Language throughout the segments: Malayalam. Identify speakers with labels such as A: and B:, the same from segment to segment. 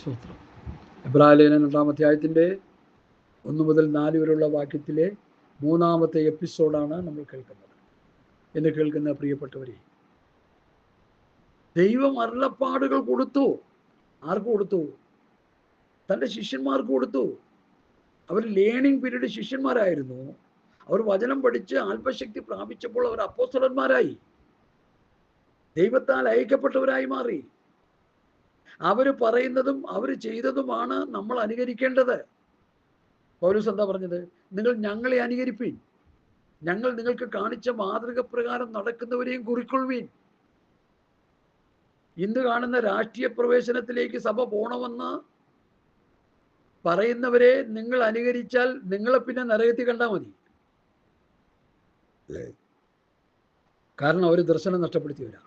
A: സ്തോത്രം. എബ്രായലേഖനം 2-ാം അധ്യായത്തിൻ്റെ 1 മുതൽ 4 വരെയുള്ള വാക്യത്തിലെ 3-ാമത്തെ എപ്പിസോഡാണ് നമ്മൾ കേൾക്കുന്നത്. എന്നെ കേൾക്കുന്ന പ്രിയപ്പെട്ടവരെ, ദൈവം അരുളപ്പാടുകൾ കൊടുത്തു. ആർക്ക് കൊടുത്തു? തൻ്റെ ശിഷ്യന്മാർക്ക് കൊടുത്തു. അവർ ലേണിംഗ് പീരീഡ് ശിഷ്യന്മാരായിരുന്നു. അവർ വചനം പഠിച്ച് ആത്മശക്തി പ്രാപിച്ചപ്പോൾ അവർ അപ്പോസ്തലന്മാരായി, ദൈവത്താൽ അയക്കപ്പെട്ടവരായി മാറി. അവർ പറയുന്നതും അവർ ചെയ്തതുമാണ് നമ്മൾ അനുകരിക്കേണ്ടത്. പൗലോസ് എന്താ പറഞ്ഞത്? നിങ്ങൾ ഞങ്ങളെ അനുകരിപ്പീൻ, ഞങ്ങൾ നിങ്ങൾക്ക് കാണിച്ച മാതൃക പ്രകാരം നടക്കുന്നവരെയും കുറിക്കൊള്ളുവീൻ. ഇന്ന് കാണുന്ന രാഷ്ട്രീയ പ്രവേശനത്തിലേക്ക് സഭ പോണമെന്ന് പറയുന്നവരെ നിങ്ങൾ അനുകരിച്ചാൽ നിങ്ങളെ പിന്നെ നരകത്തിൽ കണ്ടാൽ മതി. കാരണം അവർ ദർശനം നഷ്ടപ്പെടുത്തിയവരാ,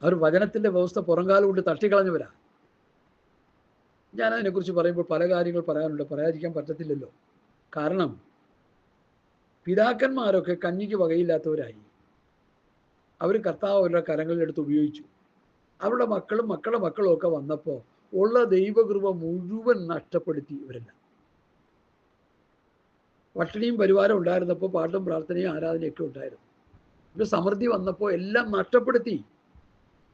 A: അവർ വചനത്തിൻ്റെ വ്യവസ്ഥ പുറങ്കാലം കൊണ്ട് തട്ടിക്കളഞ്ഞവരാ. ഞാനതിനെക്കുറിച്ച് പറയുമ്പോൾ പല കാര്യങ്ങൾ പറയാനുണ്ട്, പറയാതിരിക്കാൻ പറ്റത്തില്ലല്ലോ. കാരണം പിതാക്കന്മാരൊക്കെ കഞ്ഞിക്ക് വകയില്ലാത്തവരായി. അവർ കർത്താവ് അവരുടെ കരങ്ങളിലെടുത്ത് ഉപയോഗിച്ചു. അവരുടെ മക്കളും മക്കളുടെ മക്കളും ഒക്കെ വന്നപ്പോൾ ഉള്ള ദൈവകൃപ മുഴുവൻ നഷ്ടപ്പെടുത്തി ഇവരെല്ലാം. പട്ടിണിയും പരിവാരം ഉണ്ടായിരുന്നപ്പോൾ പാട്ടും പ്രാർത്ഥനയും ആരാധനയൊക്കെ ഉണ്ടായിരുന്നു. ഒരു സമൃദ്ധി വന്നപ്പോൾ എല്ലാം നഷ്ടപ്പെടുത്തി.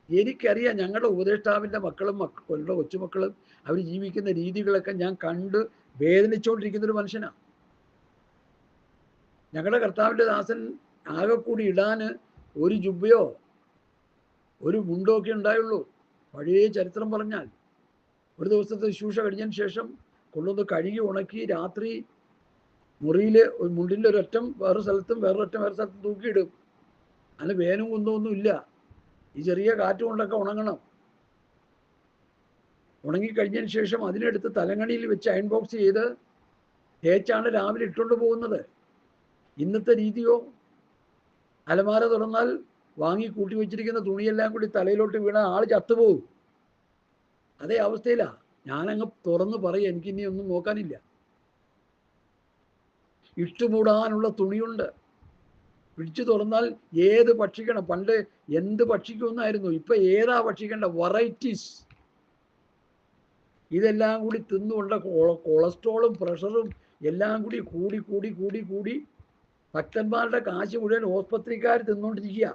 A: എനിക്കറിയാം, ഞങ്ങളുടെ ഉപദേഷ്ടാവിൻ്റെ മക്കളും കൊല്ലയുടെ കൊച്ചുമക്കളും അവർ ജീവിക്കുന്ന രീതികളൊക്കെ ഞാൻ കണ്ട് വേദനിച്ചുകൊണ്ടിരിക്കുന്നൊരു മനുഷ്യനാണ്. ഞങ്ങളുടെ കർത്താവിൻ്റെ ദാസൻ ആകെ കൂടി ഇടാൻ ഒരു ജുബ്ബയോ ഒരു മുണ്ടോ ഒക്കെ ഉണ്ടായുള്ളൂ. പഴയ ചരിത്രം പറഞ്ഞാൽ ഒരു ദിവസത്തെ ശുശ്രൂഷ കഴിഞ്ഞതിന് ശേഷം കൊണ്ടുവന്ന് കഴുകി ഉണക്കി രാത്രി മുറിയിൽ മുണ്ടിൻ്റെ ഒരൊറ്റം വേറെ സ്ഥലത്തും വേറൊരൊറ്റം വേറെ സ്ഥലത്തും തൂക്കിയിടും. അതിന് വേനും കുന്തമൊന്നും ഇല്ല. ഈ ചെറിയ കാറ്റ് കൊണ്ടൊക്കെ ഉണങ്ങണം. ഉണങ്ങിക്കഴിഞ്ഞതിന് ശേഷം അതിനെടുത്ത് തലങ്ങണിയിൽ വെച്ച് അയൺ ബോക്സ് ചെയ്ത് തേച്ചാണ് രാവിലെ ഇട്ടുകൊണ്ട് പോകുന്നത്. ഇന്നത്തെ രീതിയോ, അലമാര തുറന്നാൽ വാങ്ങി കൂട്ടി വെച്ചിരിക്കുന്ന തുണിയെല്ലാം കൂടി തലയിലോട്ട് വീണ ആൾ ചത്തുപോകും. അതേ അവസ്ഥയിലാണ്. ഞാനങ്ങ് തുറന്ന് പറയും, എനിക്കിനി ഒന്നും നോക്കാനില്ല. ഇട്ടുമൂടാനുള്ള തുണിയുണ്ട്. പിടിച്ചു തുറന്നാൽ ഏത് ഭക്ഷിക്കണം. പണ്ട് എന്ത് ഭക്ഷിക്കുമെന്നായിരുന്നു, ഇപ്പൊ ഏതാ ഭക്ഷിക്കേണ്ട? വെറൈറ്റീസ്. ഇതെല്ലാം കൂടി തിന്നുകൊണ്ട് കൊളസ്ട്രോളും പ്രഷറും എല്ലാം കൂടി കൂടി കൂടി കൂടി കൂടി ഭക്തന്മാരുടെ കാശ് മുഴുവൻ ഹോസ്പിറ്റലിക്കാർ തിന്നുകൊണ്ടിരിക്കുക.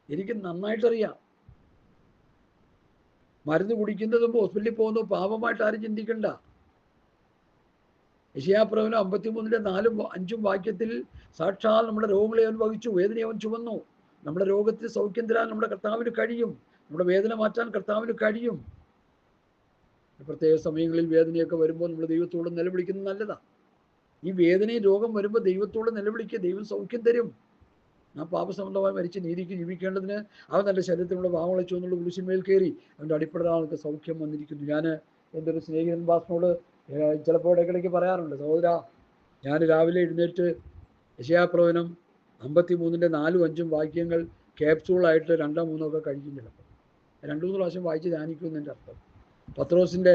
A: എനിക്ക് നന്നായിട്ടറിയാം. മരുന്ന് കുടിക്കുന്നതും ഹോസ്പിറ്റലിൽ പോകുന്നതും പാപമായിട്ട് ആരും ചിന്തിക്കണ്ട. യെശയ്യാപ്രവചനം 53-4-5 വാക്യത്തിൽ സാക്ഷാൽ നമ്മുടെ രോഗങ്ങളെ അവൻ വഹിച്ചു, വേദനയെ അവൻ ചുമന്നു. നമ്മുടെ രോഗത്തിൽ സൗഖ്യം തരാൻ നമ്മുടെ കർത്താവിന് കഴിയും, നമ്മുടെ വേദന മാറ്റാൻ കർത്താവിന് കഴിയും. പ്രത്യേക സമയങ്ങളിൽ വേദനയൊക്കെ വരുമ്പോൾ നമ്മൾ ദൈവത്തോട് നിലവിളിക്കുന്നത് നല്ലതാണ്. ഈ വേദനയും രോഗം വരുമ്പോൾ ദൈവത്തോട് നിലവിളിക്കുക, ദൈവം സൗഖ്യം തരും. ഞാൻ പാപസംബന്ധമായി മരിച്ച് നീതിക്ക് ജീവിക്കേണ്ടതിന് അവൻ തൻ്റെ ശരീരത്തിലുള്ള പാവങ്ങളെ ചുവന്നുള്ള കുരിശിന്മേൽ കയറി അവൻ്റെ അടിപ്പെടാൾക്ക് സൗഖ്യം വന്നിരിക്കുന്നു. ഞാൻ എൻ്റെ ഒരു സ്നേഹിതൻ ബാസിനോട് ചിലപ്പോൾ ഇടയ്ക്കിടയ്ക്ക് പറയാറുണ്ട്, സഹോദര, ഞാൻ രാവിലെ എഴുന്നേറ്റ് യെശയ്യാപ്രവചനം 53-4-5 വാക്യങ്ങൾ ക്യാപ്സൂളായിട്ട് 2-3 ഒക്കെ കഴിക്കും. ചിലപ്പോൾ 2-3 പ്രാവശ്യം വായിച്ച് ധ്യാനിക്കുമെന്ന് എൻ്റെ അർത്ഥം. പത്രോസിൻ്റെ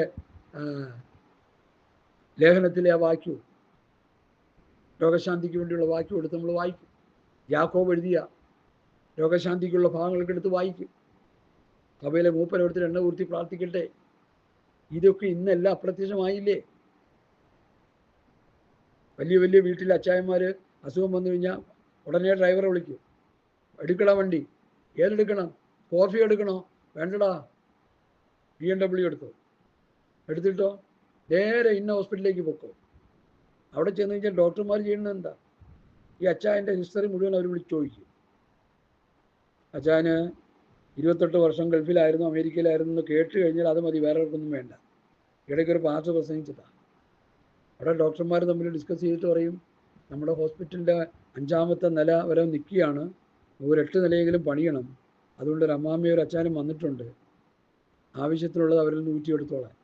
A: ലേഖനത്തിലെ ആ വാക്യവും രോഗശാന്തിക്ക് വേണ്ടിയുള്ള വാക്യം എടുത്ത് നമ്മൾ വായിക്കും. യാക്കോബ് എഴുതിയ രോഗശാന്തിക്കുള്ള ഭാഗങ്ങളൊക്കെ എടുത്ത് വായിക്കും. സഭയിലെ മൂപ്പരെടുത്ത് എണ്ണ ഊർത്തി പ്രാർത്ഥിക്കട്ടെ. ഇതൊക്കെ ഇന്നെല്ലാം അപ്രത്യക്ഷമായില്ലേ? വലിയ വലിയ വീട്ടിലെ അച്ചായന്മാർ അസുഖം വന്നു കഴിഞ്ഞാൽ ഉടനെ ഡ്രൈവറെ വിളിക്കും. എടുക്കണ വണ്ടി, ഏതെടുക്കണം? കോഫി എടുക്കണോ? വേണ്ടടാ, BMW എടുത്തോ. എടുത്തിട്ടോ നേരെ ഇന്ന ഹോസ്പിറ്റലിലേക്ക് പൊക്കോ. അവിടെ ചെന്ന് കഴിഞ്ഞാൽ ഡോക്ടർമാർ ചെയ്യുന്നത് എന്താ? ഈ അച്ചായൻ്റെ ഹിസ്റ്ററി മുഴുവൻ അവർ വിളിച്ച് ചോദിക്കും. അച്ചായന് 28 വർഷം ഗൾഫിലായിരുന്നു, അമേരിക്കയിലായിരുന്നു എന്ന് കേട്ട് കഴിഞ്ഞാൽ അത് മതി, വേറെ ഒന്നും വേണ്ട. ഇടയ്ക്കൊരു പാസ്റ്റർ പ്രസംഗിച്ചതാണ്. അവിടെ ഡോക്ടർമാർ തമ്മിൽ ഡിസ്കസ് ചെയ്തിട്ട് പറയും, നമ്മുടെ ഹോസ്പിറ്റലിൻ്റെ 5ാമത്തെ നില വരെ നിൽക്കുകയാണ്, ഒരു 8 നിലയെങ്കിലും പണിയണം. അതുകൊണ്ട് ഒരു അമ്മാമ്മയും ഒരു അച്ചാനും വന്നിട്ടുണ്ട്, ആവശ്യത്തിനുള്ളത് അവരിൽ നിന്ന് ഊറ്റിയെടുത്തോളാം.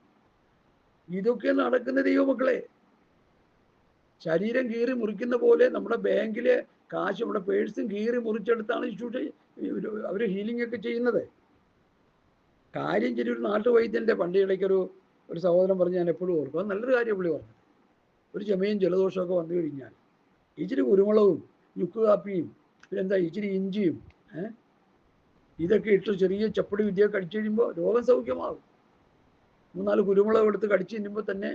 A: ഇതൊക്കെ നടക്കുന്ന ദൈവമക്കളെ. ശരീരം കീറി മുറിക്കുന്ന പോലെ നമ്മുടെ ബാങ്കിലെ കാശ്, നമ്മുടെ പേഴ്സും കീറി മുറിച്ചെടുത്താണ് അവർ ഹീലിംഗ് ഒക്കെ ചെയ്യുന്നത്. കാര്യം ശരി. ഒരു നാട്ടുവൈദ്യൻ്റെ പണ്ട് ഇടയ്ക്കൊരു സഹോദരൻ പറഞ്ഞ് ഞാൻ എപ്പോഴും ഓർക്കും. അത് നല്ലൊരു കാര്യം പുള്ളി പറഞ്ഞത്. ഒരു ചുമയും ജലദോഷമൊക്കെ വന്നു കഴിഞ്ഞാൽ ഇച്ചിരി കുരുമുളകും ചുക്ക് കാപ്പിയും പിന്നെന്താ ഇച്ചിരി ഇഞ്ചിയും ഇതൊക്കെ ഇട്ട് ചെറിയ ചപ്പടി വിദ്യ കഴിച്ചു കഴിയുമ്പോൾ രോഗം സൗഖ്യമാകും. 3-4 കുരുമുളക് എടുത്ത് കടിച്ചു തിന്നുമ്പോൾ തന്നെ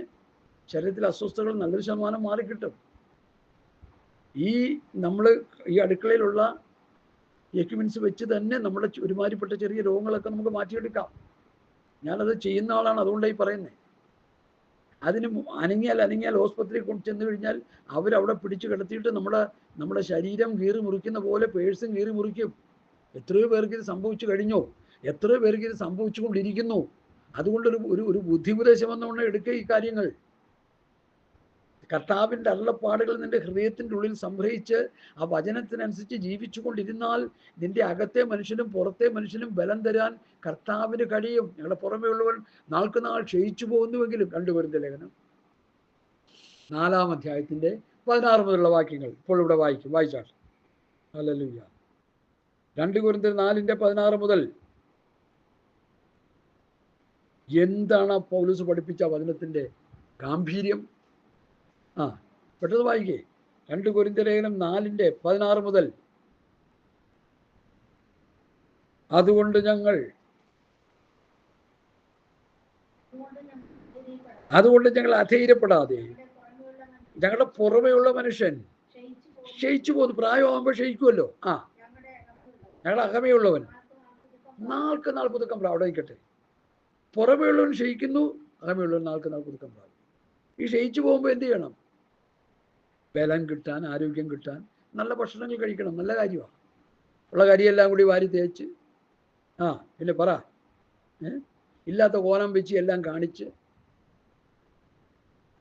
A: ശരീരത്തിലെ അസ്വസ്ഥതകൾ നല്ലൊരു ശതമാനം മാറിക്കിട്ടും. ഈ നമ്മൾ ഈ അടുക്കളയിലുള്ള എക്യുപ്മെന്റ്സ് വെച്ച് തന്നെ നമ്മുടെ ഒരുമാതിരിപ്പെട്ട ചെറിയ രോഗങ്ങളൊക്കെ നമുക്ക് മാറ്റിയെടുക്കാം. ഞാനത് ചെയ്യുന്ന ആളാണ്, അതുകൊണ്ടായി പറയുന്നത്. അതിന് അനങ്ങിയാൽ ഹോസ്പിറ്റലിൽ കൊണ്ട് ചെന്ന് കഴിഞ്ഞാൽ അവരവിടെ പിടിച്ചു കിടത്തിയിട്ട് നമ്മുടെ ശരീരം കീറി മുറിക്കുന്ന പോലെ പേഴ്സും കീറി മുറിക്കും. എത്രയോ പേർക്ക് ഇത് സംഭവിച്ചു കഴിഞ്ഞോ, എത്രയോ പേർക്ക് ഇത് സംഭവിച്ചു കൊണ്ടിരിക്കുന്നു. അതുകൊണ്ടൊരു ഒരു ബുദ്ധിപദേശം വന്നുകൊണ്ട് എടുക്കുക ഈ കാര്യങ്ങൾ. കർത്താവിൻ്റെ അരുളപ്പാടുകൾ നിന്റെ ഹൃദയത്തിൻ്റെ ഉള്ളിൽ സംഗ്രഹിച്ച് ആ വചനത്തിനനുസരിച്ച് ജീവിച്ചു കൊണ്ടിരുന്നാൽ നിന്റെ അകത്തെ മനുഷ്യനും പുറത്തെ മനുഷ്യനും ബലം തരാൻ കർത്താവിന് കഴിയും. ഞങ്ങളുടെ പുറമേ ഉള്ളവൻ നാൾക്ക് നാൾ ക്ഷയിച്ചു പോകുന്നുവെങ്കിലും 2 കൊരിന്ത്യർ ലേഖനം 4-ാം അധ്യായത്തിൻ്റെ 16 മുതലുള്ള വാക്യങ്ങൾ ഇപ്പോൾ ഇവിടെ വായിച്ചാൽ. ഹല്ലേലൂയ. 2 കൊരിന്ത്യർ 4:16 മുതൽ എന്താണ് പൗലോസ് പഠിപ്പിച്ച വചനത്തിൻ്റെ ഗാംഭീര്യം? പെട്ടെന്ന് വായിക്കേ. 2 കൊരിന്ത്യർ ലേഖനം 4:16 മുതൽ. അതുകൊണ്ട് ഞങ്ങൾ അധൈര്യപ്പെടാതെ ഞങ്ങളുടെ പുറമെയുള്ള മനുഷ്യൻ ക്ഷയിച്ചു പോകുന്നു. പ്രായമാകുമ്പോൾ ക്ഷയിക്കുമല്ലോ. ഞങ്ങളുടെ അകമയുള്ളവൻ നാൾക്ക് നാൾ പുതുക്കം പ്രാപിക്കും. അവിടെ നിൽക്കട്ടെ. പുറമെയുള്ളവൻ ക്ഷയിക്കുന്നു, അകമയുള്ളവൻ നാൾക്ക് നാൾ പുതുക്കം പ്രാപിക്കും. ഈ ക്ഷയിച്ചു പോകുമ്പോൾ എന്ത് ചെയ്യണം? ബലം കിട്ടാൻ, ആരോഗ്യം കിട്ടാൻ നല്ല ഭക്ഷണങ്ങൾ കഴിക്കണം. നല്ല കാര്യമാണ്. ഉള്ള കരിയെല്ലാം കൂടി വാരി തേച്ച് പിന്നെ പറ ഇല്ലാത്ത കോലം വെച്ച് എല്ലാം കാണിച്ച്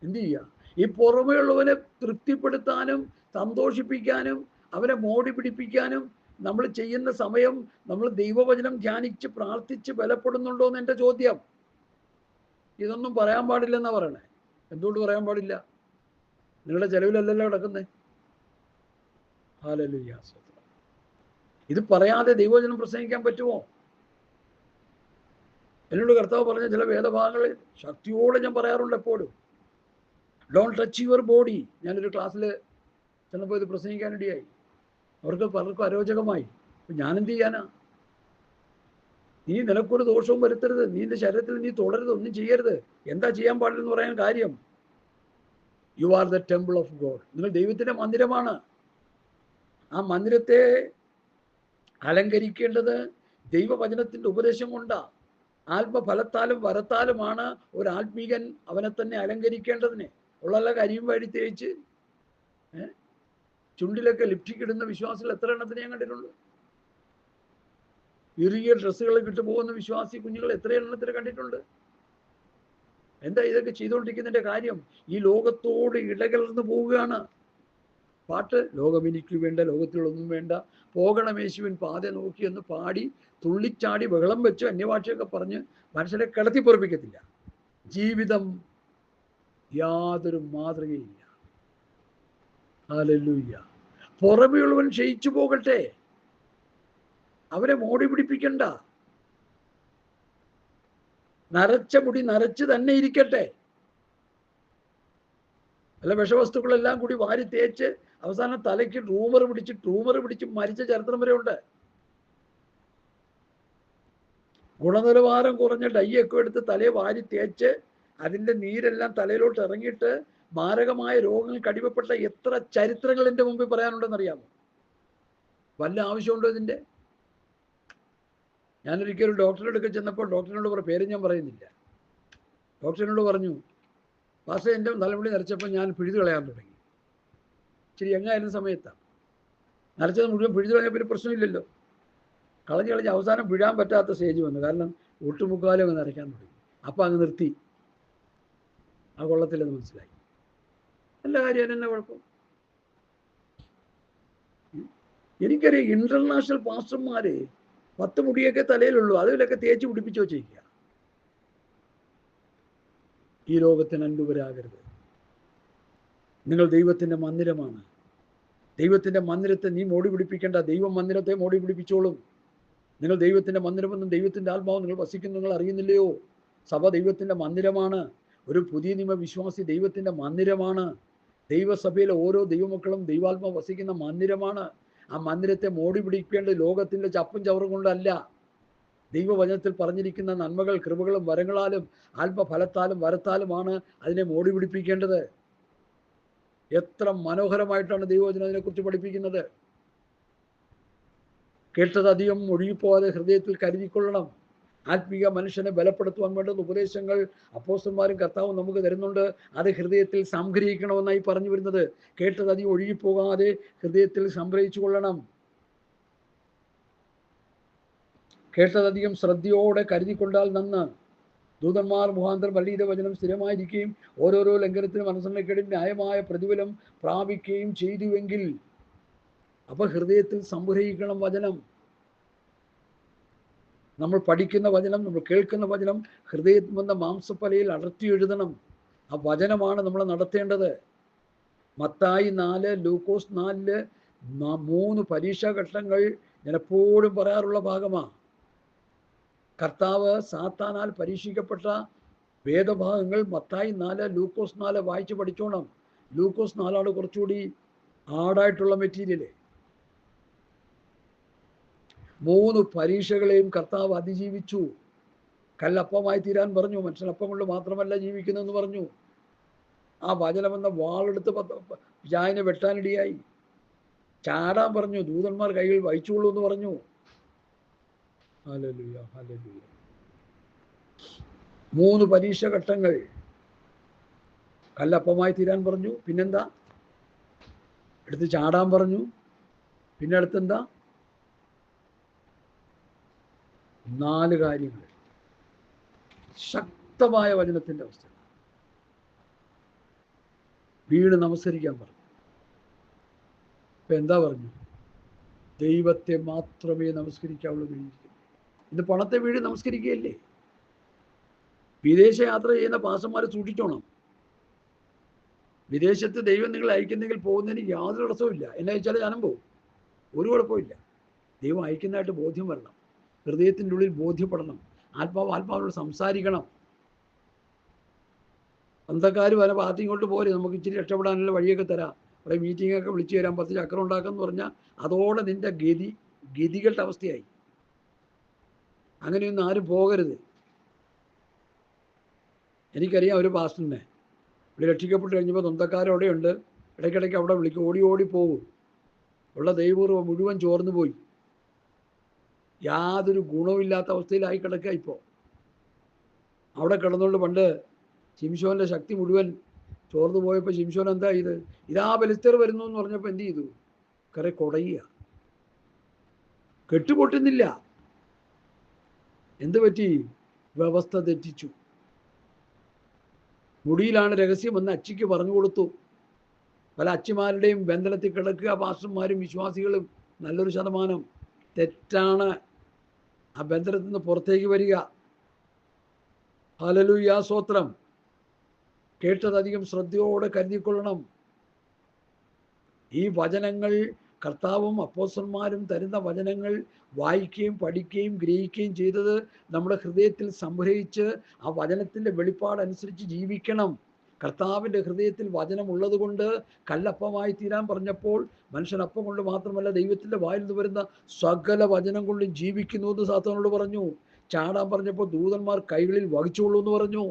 A: എന്ത് ചെയ്യുക? ഈ പുറമെയുള്ളവനെ തൃപ്തിപ്പെടുത്താനും സന്തോഷിപ്പിക്കാനും അവനെ മോടി പിടിപ്പിക്കാനും നമ്മൾ ചെയ്യുന്ന സമയം നമ്മൾ ദൈവവചനം ധ്യാനിച്ച് പ്രാർത്ഥിച്ച് ബലപ്പെടുന്നുണ്ടോ എന്ന് എൻ്റെ ചോദ്യം. ഇതൊന്നും പറയാൻ പാടില്ലെന്നാ പറയണേ. എന്തുകൊണ്ട് പറയാൻ പാടില്ല? നിങ്ങളുടെ ചെലവിലല്ലല്ലോ കിടക്കുന്നേ. ഹല്ലേലൂയ. ഇത് പറയാതെ ദൈവവചനം പ്രസംഗിക്കാൻ പറ്റുമോ? എന്നോട് കർത്താവ് പറഞ്ഞ ചില വേദഭാഗങ്ങളിൽ ശക്തിയോടെ ഞാൻ പറയാറുണ്ട് എപ്പോഴും. Don't touch your body. ഞാനൊരു ക്ലാസ്സിൽ ചെന്നപ്പോൾ ഇത് പ്രസംഗിക്കാനിടയായി. അവർക്ക് പലർക്കും അരോചകമായി. ഞാനെന്ത് ചെയ്യാനാ? നീ നിനക്കൊരു ദോഷവും വരുത്തരുത്, നീ നിന്റെ ശരീരത്തിൽ നീ തുടരുത്, ഒന്നും ചെയ്യരുത്. എന്താ ചെയ്യാൻ പാടില്ലെന്ന് പറയാൻ കാര്യം? You are the temple of God. നിങ്ങൾ ദൈവത്തിൻ്റെ മന്ദിരമാണ്. ആ മന്ദിരത്തെ അലങ്കരിക്കേണ്ടത് ദൈവവചനത്തിൻ്റെ ഉപദേശം കൊണ്ടാണ്. ആത്മഫലത്താലും വരത്താലുമാണ് ഒരു ആത്മീകൻ അവനെ തന്നെ അലങ്കരിക്കേണ്ടതിന്. ഉള്ള കരിയും വഴി തേച്ച് ചുണ്ടിലൊക്കെ ലിപ്റ്റിക് ഇടുന്ന വിശ്വാസികൾ എത്ര എണ്ണത്തിന് ഞാൻ കണ്ടിട്ടുണ്ട്. ഇറുകിയ ഡ്രസ്സുകൾ കിട്ടുപോകുന്ന വിശ്വാസി കുഞ്ഞുങ്ങൾ എത്ര എണ്ണത്തിന് കണ്ടിട്ടുണ്ട്. എന്താ ഇതൊക്കെ ചെയ്തുകൊണ്ടിരിക്കുന്നതിൻ്റെ കാര്യം? ഈ ലോകത്തോട് ഇടകലർന്നു പോവുകയാണ്. പാട്ട് ലോകം എനിക്ക് വേണ്ട, ലോകത്തിലൊന്നും വേണ്ട, പോകണം യേശുവിൻ പാത നോക്കി എന്ന് പാടി തുള്ളിച്ചാടി ബഹളം വെച്ച് അന്യഭാഷയൊക്കെ പറഞ്ഞ് മനുഷ്യരെ കിടത്തി പൊറപ്പിക്കത്തില്ല. ജീവിതം യാതൊരു മാതൃകയില്ല. ഹല്ലേലൂയ. പുറമെയുള്ളവൻ ക്ഷയിച്ചു പോകട്ടെ, അവരെ മോടി പിടിപ്പിക്കണ്ട. നരച്ച മുടി നരച്ച് തന്നെ ഇരിക്കട്ടെ. അല്ല വിഷവസ്തുക്കളെല്ലാം കൂടി വാരി തേച്ച് അവസാനം തലയ്ക്ക് ട്യൂമർ പിടിച്ച് മരിച്ച ചരിത്രം വരെ ഉണ്ട്. ഗുണനിലവാരം കുറഞ്ഞ ഡൈയൊക്കെ എടുത്ത് തലയെ വാരി തേച്ച് അതിൻ്റെ നീരെല്ലാം തലയിലോട്ട് ഇറങ്ങിയിട്ട് മാരകമായ രോഗങ്ങൾക്ക് അടിമപ്പെട്ട എത്ര ചരിത്രങ്ങൾ എൻ്റെ മുമ്പിൽ പറയാനുണ്ടെന്നറിയാമോ? വല്ല ആവശ്യമുണ്ടോ ഇതിൻ്റെ? ഞാനൊരിക്കലും ഡോക്ടറെടുക്കെ ചെന്നപ്പോൾ ഡോക്ടറിനോട് പേര് ഞാൻ പറയുന്നില്ല. ഡോക്ടറിനോട് പറഞ്ഞു, പാസ്റ്റർ എൻ്റെ തലമുടി നരച്ചപ്പോൾ ഞാൻ പിഴുതു കളയാൻ തുടങ്ങി. ഇച്ചിരി എങ്ങായിരുന്ന സമയത്താണ് നരച്ചത് മുഴുവൻ പിഴുതു കളഞ്ഞപ്പോൾ ഒരു പ്രശ്നമില്ലല്ലോ. കളഞ്ഞ് അവസാനം പിഴാൻ പറ്റാത്ത സ്റ്റേജ് വന്നു. കാരണം ഒട്ടുമുക്കാലും അങ്ങ് നരയ്ക്കാൻ തുടങ്ങി. അപ്പം അങ്ങ് നിർത്തി. ആ കൊള്ളത്തില്ലെന്ന് മനസ്സിലായി. നല്ല കാര്യം, എന്നെ കുഴപ്പം. എനിക്കറിയാം ഇന്റർനാഷണൽ പാസ്റ്റർമാര് 10 മുടിയൊക്കെ തലയിലുള്ളൂ, അതിലൊക്കെ തേച്ച് പിടിപ്പിച്ചു വച്ചിരിക്കുക. ഈ ലോകത്തിന് അൻപുവരാകരുത്. നിങ്ങൾ ദൈവത്തിൻ്റെ മന്ദിരമാണ്. ദൈവത്തിൻ്റെ മന്ദിരത്തെ നീ മോടി പിടിപ്പിക്കേണ്ട, ദൈവം മന്ദിരത്തെ മോടി പിടിപ്പിച്ചോളും. നിങ്ങൾ ദൈവത്തിൻ്റെ മന്ദിരമെന്നും ദൈവത്തിൻ്റെ ആത്മാവ് നിങ്ങൾ വസിക്കുന്നു നിങ്ങൾ അറിയുന്നില്ലയോ? സഭ ദൈവത്തിൻ്റെ മന്ദിരമാണ്. ഒരു പുതിയ നിയമ വിശ്വാസി ദൈവത്തിൻ്റെ മന്ദിരമാണ്. ദൈവസഭയിലെ ഓരോ ദൈവമക്കളും ദൈവാത്മാവ് വസിക്കുന്ന മന്ദിരമാണ്. ആ മന്ദിരത്തെ മോടി പിടിക്കേണ്ടത് ലോകത്തിൻ്റെ ചപ്പും ചവറും കൊണ്ടല്ല. ദൈവവചനത്തിൽ പറഞ്ഞിരിക്കുന്ന നന്മകൾ, കൃപകളും, വരങ്ങളാലും ആത്മഫലത്താലും വരത്താലുമാണ് അതിനെ മോടി പിടിപ്പിക്കേണ്ടത്. എത്ര മനോഹരമായിട്ടാണ് ദൈവവചനം അതിനെക്കുറിച്ച് പഠിപ്പിക്കുന്നത്. കേട്ടതധികം ഒഴുകിപ്പോകാതെ ഹൃദയത്തിൽ കരുതിക്കൊള്ളണം. ആത്മീയ മനുഷ്യനെ ബലപ്പെടുത്തുവാൻ വേണ്ടുന്ന ഉപദേശങ്ങൾ അപ്പോസ്തലന്മാരും കർത്താവും നമുക്ക് തരുന്നുണ്ട്. അത് ഹൃദയത്തിൽ സംഗ്രഹിക്കണമെന്നായി പറഞ്ഞു വരുന്നത്. കേട്ടതധികം ഒഴുകിപ്പോകാതെ ഹൃദയത്തിൽ സംഗ്രഹിച്ചു കൊള്ളണം. കേട്ടതധികം ശ്രദ്ധയോടെ കരുതിക്കൊണ്ടാൽ നന്ന്. ദൂതന്മാർ മുഖാന്തരം പള്ളിയുടെ വചനം സ്ഥിരമായിരിക്കുകയും ഓരോരോ ലംഘനത്തിനും അനുസരണക്കേടും ന്യായമായ പ്രതിഫലം പ്രാപിക്കുകയും ചെയ്തുവെങ്കിൽ, അപ്പൊ ഹൃദയത്തിൽ സംഗ്രഹിക്കണം വചനം. നമ്മൾ പഠിക്കുന്ന വചനം, നമ്മൾ കേൾക്കുന്ന വചനം ഹൃദയത്തിൽ വന്ന മാംസപ്പലയിൽ അടർത്തി എഴുതണം. ആ വചനമാണ് നമ്മൾ നടത്തേണ്ടത്. മത്തായി 4, ലൂക്കോസ് 4 3 പരീക്ഷാഘട്ടങ്ങൾ ഞാൻ എപ്പോഴും പറയാറുള്ള ഭാഗമാണ്. കർത്താവ് സാത്താനാൽ പരീക്ഷിക്കപ്പെട്ട വേദഭാഗങ്ങൾ മത്തായി 4, ലൂക്കോസ് 4 വായിച്ച് പഠിച്ചോണം. ലൂക്കോസ് 4 കുറച്ചുകൂടി ആടായിട്ടുള്ള മെറ്റീരിയല്. 3 പരീക്ഷകളെയും കർത്താവ് അതിജീവിച്ചു. കല്ലപ്പമായി തീരാൻ പറഞ്ഞു. മനുഷ്യനപ്പം കൊണ്ട് മാത്രമല്ല ജീവിക്കുന്നതെന്ന് പറഞ്ഞു. ആ വചനമെന്ന വാളെടുത്ത് പിശാചിനെ വെട്ടാനിടയായി. ചാടാൻ പറഞ്ഞു. ദൂതന്മാർ കൈകൾ വഹിച്ചുകൊള്ളൂ എന്ന് പറഞ്ഞു. Hallelujah, hallelujah. 3 പരീക്ഷ ഘട്ടങ്ങൾ. കല്ലപ്പമായി തീരാൻ പറഞ്ഞു. പിന്നെന്താ? എടുത്ത് ചാടാൻ പറഞ്ഞു. പിന്നെ അടുത്തെന്താ? 4 കാര്യങ്ങൾ. ശക്തമായ വചനത്തിന്റെ അവസ്ഥ. വീണ് നമസ്കരിക്കാൻ പറഞ്ഞു. ഇപ്പൊ എന്താ പറഞ്ഞു? ദൈവത്തെ മാത്രമേ നമസ്കരിക്കാവുള്ളൂ. ഇന്ന് പണത്തെ വീട് നമസ്കരിക്കുകയല്ലേ? വിദേശ യാത്ര ചെയ്യുന്ന പാസന്മാരെ സൂക്ഷിച്ചോണം. വിദേശത്ത് ദൈവം നിങ്ങളെ അയക്കുന്നെങ്കിൽ പോകുന്നതിന് യാതൊരു തടസ്സവുമില്ല. എന്നെ അയച്ചാൽ ഞാനും പോകും, ഒരു കുഴപ്പമില്ല. ദൈവം അയക്കുന്നതായിട്ട് ബോധ്യം വരണം. ഹൃദയത്തിൻ്റെ ഉള്ളിൽ ബോധ്യപ്പെടണം. ആത്മാവിനോട് സംസാരിക്കണം. സ്വന്തക്കാർ വരെ പാർട്ടി ഇങ്ങോട്ട് പോരെ, നമുക്ക് ഇച്ചിരി രക്ഷപ്പെടാനുള്ള വഴിയൊക്കെ തരാം, ഇവിടെ മീറ്റിങ്ങൊക്കെ വിളിച്ചു തരാം, 10 ചക്രം ഉണ്ടാക്കാമെന്ന് പറഞ്ഞാൽ അതോടെ നിന്റെ ഗതികളുടെ അവസ്ഥയായി. അങ്ങനെയൊന്നും ആരും പോകരുത്. എനിക്കറിയാം ഒരു പാസ്റ്ററിനെ, ഇവിടെ രക്ഷിക്കപ്പെട്ട് കഴിഞ്ഞപ്പോൾ സ്വന്തക്കാരവിടെയുണ്ട്, ഇടയ്ക്കിടയ്ക്ക് അവിടെ വിളിക്കും, ഓടി ഓടി പോകും. ഉള്ള ദൈവപൂർവ്വം മുഴുവൻ ചോർന്നു പോയി. യാതൊരു ഗുണമില്ലാത്ത അവസ്ഥയിലായി കിടക്കുക. ഇപ്പോൾ അവിടെ കിടന്നുകൊണ്ട് പണ്ട് ശിംശോന്റെ ശക്തി മുഴുവൻ ചോർന്നു പോയപ്പോൾ ശിംശോൻ എന്താ ഇത്, ഇതാ ബലിസ്തർ വരുന്നു എന്ന് പറഞ്ഞപ്പോൾ എന്ത് ചെയ്തു? കരെ കൊടയുക. കെട്ടുപൊട്ടുന്നില്ല. എന്ത് പറ്റി? വ്യവസ്ഥ തെറ്റിച്ചു. മുടിയിലാണ് രഹസ്യമെന്ന് അച്ചിക്ക് പറഞ്ഞു കൊടുത്തു. പല അച്ചിമാരുടെയും ബന്ധനത്തിൽ കിടക്കുക. പാസ്റ്റർമാരും വിശ്വാസികളും നല്ലൊരു ശതമാനം തെറ്റാണ്. ആ ബന്ധനത്തിൽ നിന്ന് പുറത്തേക്ക് വരിക. ഹല്ലേലൂയ, സ്തോത്രം. കേട്ടതധികം ശ്രദ്ധയോടെ കരുതിക്കൊള്ളണം. ഈ വചനങ്ങൾ കർത്താവും അപ്പോസ്തലന്മാരും തരുന്ന വചനങ്ങൾ വായിക്കുകയും പഠിക്കുകയും ഗ്രഹിക്കുകയും ചെയ്തത് നമ്മുടെ ഹൃദയത്തിൽ സംഗ്രഹിച്ച് ആ വചനത്തിൻ്റെ വെളിപ്പാടനുസരിച്ച് ജീവിക്കണം. കർത്താവിൻ്റെ ഹൃദയത്തിൽ വചനമുള്ളത് കൊണ്ട് കല്ലപ്പമായി തീരാൻ പറഞ്ഞപ്പോൾ മനുഷ്യൻ അപ്പം കൊണ്ട് മാത്രമല്ല ദൈവത്തിൻ്റെ വായിൽ നിന്ന് വരുന്ന സകല വചനം കൊണ്ടും ജീവിക്കുന്നു എന്ന് സാത്താനോട് പറഞ്ഞു. ചാടാൻ പറഞ്ഞപ്പോൾ ദൂതന്മാർ കൈകളിൽ വഹിച്ചുകൊള്ളൂ എന്ന് പറഞ്ഞു.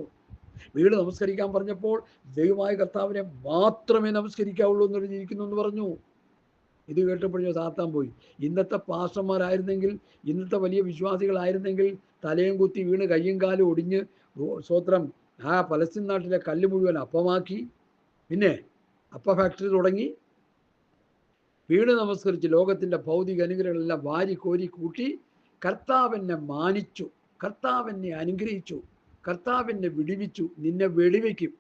A: വീട് നമസ്കരിക്കാൻ പറഞ്ഞപ്പോൾ ദൈവമായ കർത്താവിനെ മാത്രമേ നമസ്കരിക്കാവുള്ളൂ എന്ന് ജീവിക്കുന്നു എന്ന് പറഞ്ഞു. ഇത് കേട്ടപ്പോഴേ സാത്താൻ പോയി. ഇന്നത്തെ പാസ്റ്റർമാരായിരുന്നെങ്കിൽ, ഇന്നത്തെ വലിയ വിശ്വാസികളായിരുന്നെങ്കിൽ തലയും കുത്തി വീണ് കയ്യും കാലും ഒടിഞ്ഞ് സ്തോത്രം ആ പലസ്തീൻ നാട്ടിലെ കല്ല് മുഴുവൻ അപ്പമാക്കി, പിന്നെ അപ്പ ഫാക്ടറി തുടങ്ങി, വീണ് നമസ്കരിച്ച് ലോകത്തിൻ്റെ ഭൗതിക അനുഗ്രഹങ്ങളെല്ലാം വാരി കോരി കൂട്ടി കർത്താവിനെ മാനിച്ചു, കർത്താവിനെ അനുഗ്രഹിച്ചു, കർത്താവിനെ വിടിവിച്ചു. നിന്നെ വെടിവെക്കും.